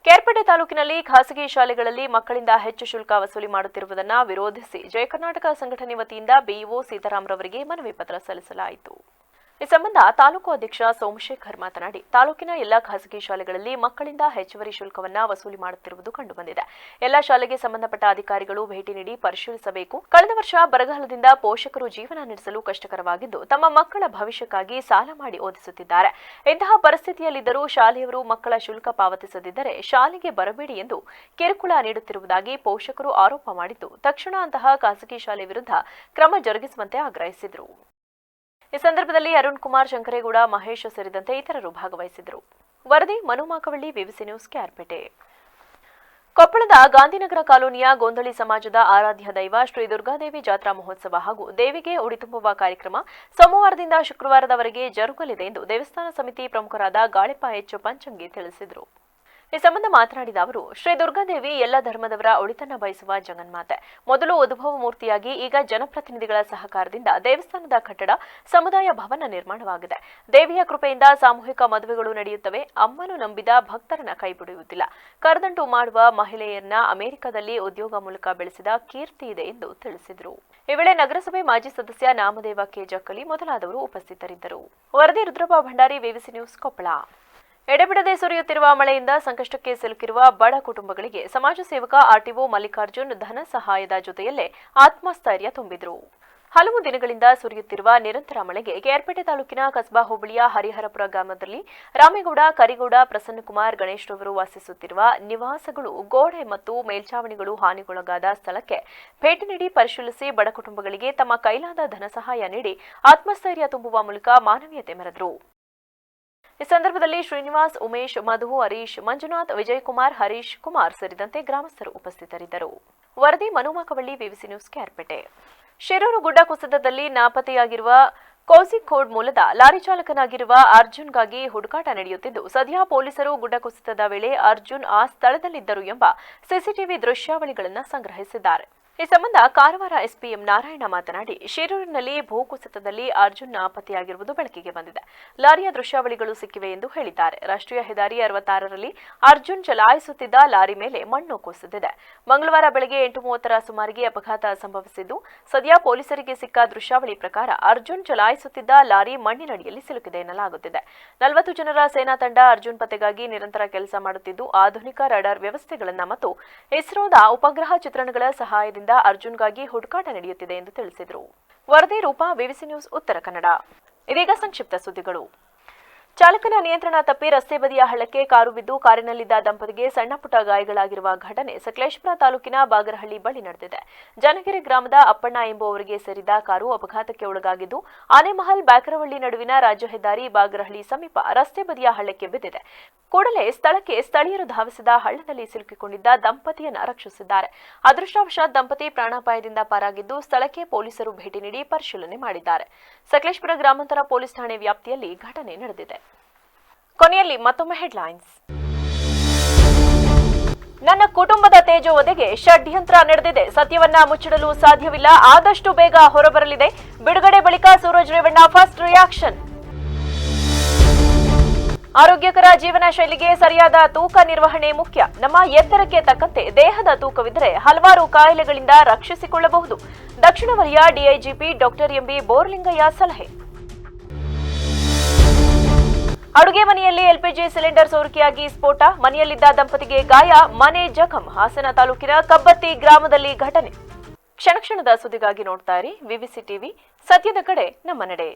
ಕೇರ್ಪೇಟೆ ತಾಲೂಕಿನಲ್ಲಿ ಖಾಸಗಿ ಶಾಲೆಗಳಲ್ಲಿ ಮಕ್ಕಳಿಂದ ಹೆಚ್ಚು ಶುಲ್ಕ ವಸೂಲಿ ಮಾಡುತ್ತಿರುವುದನ್ನು ವಿರೋಧಿಸಿ ಜಯ ಕರ್ನಾಟಕ ಸಂಘಟನೆ ವತಿಯಿಂದ ಬಿಇಒ ಸೀತಾರಾಮ್ರವರಿಗೆ ಮನವಿ ಪತ್ರ ಸಲ್ಲಿಸಲಾಯಿತು. ಈ ಸಂಬಂಧ ತಾಲೂಕು ಅಧ್ಯಕ್ಷ ಸೋಮಶೇಖರ್ ಮಾತನಾಡಿ, ತಾಲೂಕಿನ ಎಲ್ಲ ಖಾಸಗಿ ಶಾಲೆಗಳಲ್ಲಿ ಮಕ್ಕಳಿಂದ ಹೆಚ್ಚುವರಿ ಶುಲ್ಕವನ್ನ ವಸೂಲಿ ಮಾಡುತ್ತಿರುವುದು ಕಂಡುಬಂದಿದೆ. ಎಲ್ಲ ಶಾಲೆಗೆ ಸಂಬಂಧಪಟ್ಟ ಅಧಿಕಾರಿಗಳು ಭೇಟಿ ನೀಡಿ ಪರಿಶೀಲಿಸಬೇಕು. ಕಳೆದ ವರ್ಷ ಬರಗಾಲದಿಂದ ಪೋಷಕರು ಜೀವನ ನಡೆಸಲು ಕಷ್ಟಕರವಾಗಿದ್ದು ತಮ್ಮ ಮಕ್ಕಳ ಭವಿಷ್ಯಕ್ಕಾಗಿ ಸಾಲ ಮಾಡಿ ಓದಿಸುತ್ತಿದ್ದಾರೆ. ಇಂತಹ ಪರಿಸ್ಥಿತಿಯಲ್ಲಿದ್ದರೂ ಶಾಲೆಯವರು ಮಕ್ಕಳ ಶುಲ್ಕ ಪಾವತಿಸದಿದ್ದರೆ ಶಾಲೆಗೆ ಬರಬೇಡಿ ಎಂದು ಕಿರುಕುಳ ನೀಡುತ್ತಿರುವುದಾಗಿ ಪೋಷಕರು ಆರೋಪ ಮಾಡಿದ್ದು, ತಕ್ಷಣ ಅಂತಹ ಖಾಸಗಿ ಶಾಲೆ ವಿರುದ್ಧ ಕ್ರಮ ಜರುಗಿಸುವಂತೆ ಆಗ್ರಹಿಸಿದರು. ಈ ಸಂದರ್ಭದಲ್ಲಿ ಅರುಣ್ ಕುಮಾರ್, ಶಂಕರೇಗೌಡ, ಮಹೇಶ್ ಸೇರಿದಂತೆ ಇತರರು ಭಾಗವಹಿಸಿದರು. ವರದಿ ಮನು ಮಾಕವಳ್ಳಿ, ವಿವಿಸಿ ನ್ಯೂಸ್, ಕೇರ್ಪೇಟೆ. ಕೊಪ್ಪಳದ ಗಾಂಧಿನಗರ ಕಾಲೋನಿಯ ಗೋಂದಳಿ ಸಮಾಜದ ಆರಾಧ್ಯ ದೈವ ಶ್ರೀ ದುರ್ಗಾದೇವಿ ಜಾತ್ರಾ ಮಹೋತ್ಸವ ಹಾಗೂ ದೇವಿಗೆ ಉಡಿ ತುಂಬುವ ಕಾರ್ಯಕ್ರಮ ಸೋಮವಾರದಿಂದ ಶುಕ್ರವಾರದವರೆಗೆ ಜರುಗಲಿದೆ ಎಂದು ದೇವಸ್ಥಾನ ಸಮಿತಿ ಪ್ರಮುಖರಾದ ಗಾಳಿಪ ಎಚ್ ಪಂಚಂಗಿ ತಿಳಿಸಿದರು. ಈ ಸಂಬಂಧ ಮಾತನಾಡಿದ ಅವರು, ಶ್ರೀ ದುರ್ಗಾದೇವಿ ಎಲ್ಲ ಧರ್ಮದವರ ಒಳಿತನ್ನ ಬಯಸುವ ಜಗನ್ಮಾತೆ. ಮೊದಲು ಉದ್ಭವ ಮೂರ್ತಿಯಾಗಿ ಈಗ ಜನಪ್ರತಿನಿಧಿಗಳ ಸಹಕಾರದಿಂದ ದೇವಸ್ಥಾನದ ಕಟ್ಟಡ, ಸಮುದಾಯ ಭವನ ನಿರ್ಮಾಣವಾಗಿದೆ. ದೇವಿಯ ಕೃಪೆಯಿಂದ ಸಾಮೂಹಿಕ ಮದುವೆಗಳು ನಡೆಯುತ್ತವೆ. ಅಮ್ಮನು ನಂಬಿದ ಭಕ್ತರನ್ನ ಕೈಬಿಡುವುದಿಲ್ಲ. ಕರದಂಟು ಮಾಡುವ ಮಹಿಳೆಯರನ್ನ ಅಮೆರಿಕದಲ್ಲಿ ಉದ್ಯೋಗ ಮೂಲಕ ಬೆಳೆಸಿದ ಕೀರ್ತಿ ಇದೆ ಎಂದು ತಿಳಿಸಿದರು. ಈ ವೇಳೆ ನಗರಸಭೆ ಮಾಜಿ ಸದಸ್ಯ ನಾಮದೇವ ಕೆ ಜಕ್ಕಲಿ ಮೊದಲಾದವರು ಉಪಸ್ಥಿತರಿದ್ದರು. ವರದಿ ರುದ್ರಪ್ಪ ಭಂಡಾರಿ, ವಿವಿಸಿ ನ್ಯೂಸ್, ಕೊಪ್ಪಳ. ಎಡೆಬಿಡದೆ ಸುರಿಯುತ್ತಿರುವ ಮಳೆಯಿಂದ ಸಂಕಷ್ಟಕ್ಕೆ ಸಿಲುಕಿರುವ ಬಡ ಕುಟುಂಬಗಳಿಗೆ ಸಮಾಜ ಸೇವಕ ಆರ್ಟಿಒ ಮಲ್ಲಿಕಾರ್ಜುನ್ ಧನ ಸಹಾಯದ ಜೊತೆಯಲ್ಲೇ ಆತ್ಮಸ್ಥೈರ್ಯ ತುಂಬಿದರು. ಹಲವು ದಿನಗಳಿಂದ ಸುರಿಯುತ್ತಿರುವ ನಿರಂತರ ಮಳೆಗೆ ಕೆಆರ್ಪೇಟೆ ತಾಲೂಕಿನ ಕಸ್ಬಾ ಹೋಬಳಿಯ ಹರಿಹರಪುರ ಗ್ರಾಮದಲ್ಲಿ ರಾಮೇಗೌಡ, ಕರಿಗೌಡ, ಪ್ರಸನ್ನಕುಮಾರ್, ಗಣೇಶ್ ರವರು ವಾಸಿಸುತ್ತಿರುವ ನಿವಾಸಗಳು, ಗೋಡೆ ಮತ್ತು ಮೇಲ್ಛಾವಣಿಗಳು ಹಾನಿಗೊಳಗಾದ ಸ್ಥಳಕ್ಕೆ ಭೇಟಿ ನೀಡಿ ಪರಿಶೀಲಿಸಿ ಬಡ ಕುಟುಂಬಗಳಿಗೆ ತಮ್ಮ ಕೈಲಾದ ಧನ ಸಹಾಯ ನೀಡಿ ಆತ್ಮಸ್ಥೈರ್ಯ ತುಂಬುವ ಮೂಲಕ ಮಾನವೀಯತೆ ಮೆರೆದರು. ಈ ಸಂದರ್ಭದಲ್ಲಿ ಶ್ರೀನಿವಾಸ್, ಉಮೇಶ್, ಮಧು, ಹರೀಶ್, ಮಂಜುನಾಥ್, ವಿಜಯಕುಮಾರ್, ಹರೀಶ್ ಕುಮಾರ್ ಸೇರಿದಂತೆ ಗ್ರಾಮಸ್ಥರು ಉಪಸ್ಥಿತರಿದ್ದರು. ವರದಿ ಮನುಮಾಕವಳ್ಳಿ, ವಿವಿಸಿ ನ್ಯೂಸ್, ಕೆಆರ್ಪೇಟೆ. ಶಿರೂರು ಗುಡ್ಡ ಕುಸಿತದಲ್ಲಿ ನಾಪತ್ತೆಯಾಗಿರುವ ಕೋಸಿಕೋಡ್ ಮೂಲದ ಲಾರಿ ಚಾಲಕನಾಗಿರುವ ಅರ್ಜುನ್ಗಾಗಿ ಹುಡುಕಾಟ ನಡೆಯುತ್ತಿದ್ದು, ಸದ್ಯ ಪೊಲೀಸರು ಗುಡ್ಡ ಕುಸಿತದ ವೇಳೆ ಅರ್ಜುನ್ ಆ ಸ್ಥಳದಲ್ಲಿದ್ದರು ಎಂಬ ಸಿಸಿಟಿವಿ ದೃಶ್ಯಾವಳಿಗಳನ್ನು ಸಂಗ್ರಹಿಸಿದ್ದಾರೆ. ಈ ಸಂಬಂಧ ಕಾರವಾರ ಎಸ್ಪಿಎಂ ನಾರಾಯಣ ಮಾತನಾಡಿ, ಶಿರೂರಿನಲ್ಲಿ ಭೂಕುಸಿತದಲ್ಲಿ ಅರ್ಜುನ್ ನಾಪತ್ತೆಯಾಗಿರುವುದು ಬೆಳಕಿಗೆ ಬಂದಿದೆ. ಲಾರಿಯ ದೃಶ್ಯಾವಳಿಗಳು ಸಿಕ್ಕಿವೆ ಎಂದು ಹೇಳಿದ್ದಾರೆ. ರಾಷ್ಟ್ರೀಯ ಹೆದ್ದಾರಿ 66ರಲ್ಲಿ ಅರ್ಜುನ್ ಚಲಾಯಿಸುತ್ತಿದ್ದ ಲಾರಿ ಮೇಲೆ ಮಣ್ಣು ಕುಸಿದಿದೆ. ಮಂಗಳವಾರ ಬೆಳಗ್ಗೆ 8:30ರ ಸುಮಾರಿಗೆ ಅಪಘಾತ ಸಂಭವಿಸಿದ್ದು, ಸದ್ಯ ಪೊಲೀಸರಿಗೆ ಸಿಕ್ಕ ದೃಶ್ಯಾವಳಿ ಪ್ರಕಾರ ಅರ್ಜುನ್ ಚಲಾಯಿಸುತ್ತಿದ್ದ ಲಾರಿ ಮಣ್ಣಿನಡಿಯಲ್ಲಿ ಸಿಲುಕಿದೆ ಎನ್ನಲಾಗುತ್ತಿದೆ. 40 ಜನರ ಸೇನಾ ತಂಡ ಅರ್ಜುನ್ ಪತ್ತೆಗಾಗಿ ನಿರಂತರ ಕೆಲಸ ಮಾಡುತ್ತಿದ್ದು, ಆಧುನಿಕ ರಡಾರ್ ವ್ಯವಸ್ಥೆಗಳನ್ನು ಮತ್ತು ಇಸ್ರೋದ ಉಪಗ್ರಹ ಚಿತ್ರಣಗಳ ಸಹಾಯದಿಂದ ಅರ್ಜುನ್ಗಾಗಿ ಹುಡುಕಾಟ ನಡೆಯುತ್ತಿದೆ ಎಂದು ತಿಳಿಸಿದರು. ವರದಿ ರೂಪಾ, ವಿವಿಸಿ ನ್ಯೂಸ್, ಉತ್ತರ ಕನ್ನಡ. ಇದೀಗ ಸಂಕ್ಷಿಪ್ತ ಸುದ್ದಿಗಳು. ಚಾಲಕನ ನಿಯಂತ್ರಣ ತಪ್ಪಿ ರಸ್ತೆ ಬದಿಯ ಹಳ್ಳಕ್ಕೆ ಕಾರು ಬಿದ್ದು ಕಾರಿನಲ್ಲಿದ್ದ ದಂಪತಿಗೆ ಸಣ್ಣಪುಟ್ಟ ಗಾಯಗಳಾಗಿರುವ ಘಟನೆ ಸಕಲೇಶಪುರ ತಾಲೂಕಿನ ಬಾಗರಹಳ್ಳಿ ಬಳಿ ನಡೆದಿದೆ. ಜನಗಿರಿ ಗ್ರಾಮದ ಅಪ್ಪಣ್ಣ ಎಂಬುವವರಿಗೆ ಸೇರಿದ ಕಾರು ಅಪಘಾತಕ್ಕೆ ಒಳಗಾಗಿದ್ದು, ಆನೆಮಹಲ್ ಬ್ಯಾಕರವಳ್ಳಿ ನಡುವಿನ ರಾಜ್ಯ ಹೆದ್ದಾರಿ ಬಾಗರಹಳ್ಳಿ ಸಮೀಪ ರಸ್ತೆ ಬದಿಯ ಹಳ್ಳಕ್ಕೆ ಬಿದ್ದಿದೆ. ಕೂಡಲೇ ಸ್ಥಳಕ್ಕೆ ಸ್ಥಳೀಯರು ಧಾವಿಸಿದ ಹಳ್ಳದಲ್ಲಿ ಸಿಲುಕಿಕೊಂಡಿದ್ದ ದಂಪತಿಯನ್ನು ರಕ್ಷಿಸಿದ್ದಾರೆ. ಅದೃಷ್ಟವಶಾತ್ ದಂಪತಿ ಪ್ರಾಣಾಪಾಯದಿಂದ ಪಾರಾಗಿದ್ದು, ಸ್ಥಳಕ್ಕೆ ಪೊಲೀಸರು ಭೇಟಿ ನೀಡಿ ಪರಿಶೀಲನೆ ಮಾಡಿದ್ದಾರೆ. ಸಕಲೇಶಪುರ ಗ್ರಾಮಾಂತರ ಪೊಲೀಸ್ ಠಾಣೆ ವ್ಯಾಪ್ತಿಯಲ್ಲಿ ಘಟನೆ ನಡೆದಿದೆ. ಕೊನೆಯಲ್ಲಿ ಮತ್ತೊಮ್ಮೆ ಹೆಡ್ಲೈನ್ಸ್. ನನ್ನ ಕುಟುಂಬದ ತೇಜೋವಧೆಗೆ ಷಡ್ಯಂತ್ರ ನಡೆದಿದೆ. ಸತ್ಯವನ್ನ ಮುಚ್ಚಿಡಲು ಸಾಧ್ಯವಿಲ್ಲ. ಆದಷ್ಟು ಬೇಗ ಹೊರಬರಲಿದೆ. ಬಿಡುಗಡೆ ಬಳಿಕ ಸೂರಜ್ ರೇವಣ್ಣ ಫಸ್ಟ್ ರಿಯಾಕ್ಷನ್. ಆರೋಗ್ಯಕರ ಜೀವನ ಶೈಲಿಗೆ ಸರಿಯಾದ ತೂಕ ನಿರ್ವಹಣೆ ಮುಖ್ಯ. ನಮ್ಮ ಎತ್ತರಕ್ಕೆ ತಕ್ಕಂತೆ ದೇಹದ ತೂಕವಿದ್ದರೆ ಹಲವಾರು ಕಾಯಿಲೆಗಳಿಂದ ರಕ್ಷಿಸಿಕೊಳ್ಳಬಹುದು. ದಕ್ಷಿಣ ವಲಯ ಡಿಐಜಿಪಿ ಡಾಕ್ಟರ್ ಎಂಬಿ ಬೋರ್ಲಿಂಗಯ್ಯ ಸಲಹೆ. ಅಡುಗೆ ಮನೆಯಲ್ಲಿ ಎಲ್ಪಿಜಿ ಸಿಲಿಂಡರ್ ಸೋರಿಕೆಯಾಗಿ ಸ್ಫೋಟ, ಮನೆಯಲ್ಲಿದ್ದ ದಂಪತಿಗೆ ಗಾಯ, ಮನೆ ಜಖಂ. ಹಾಸನ ತಾಲೂಕಿನ ಕಬ್ಬತ್ತಿ ಗ್ರಾಮದಲ್ಲಿ ಘಟನೆ. ಕ್ಷಣ ಕ್ಷಣದ ಸುದ್ದಿಗಾಗಿ ನೋಡ್ತಾ ಇರಿ ವಿವಿಸಿ ಟಿವಿ, ಸತ್ಯದ ಕಡೆ ನಮ್ಮ ನಡೆ.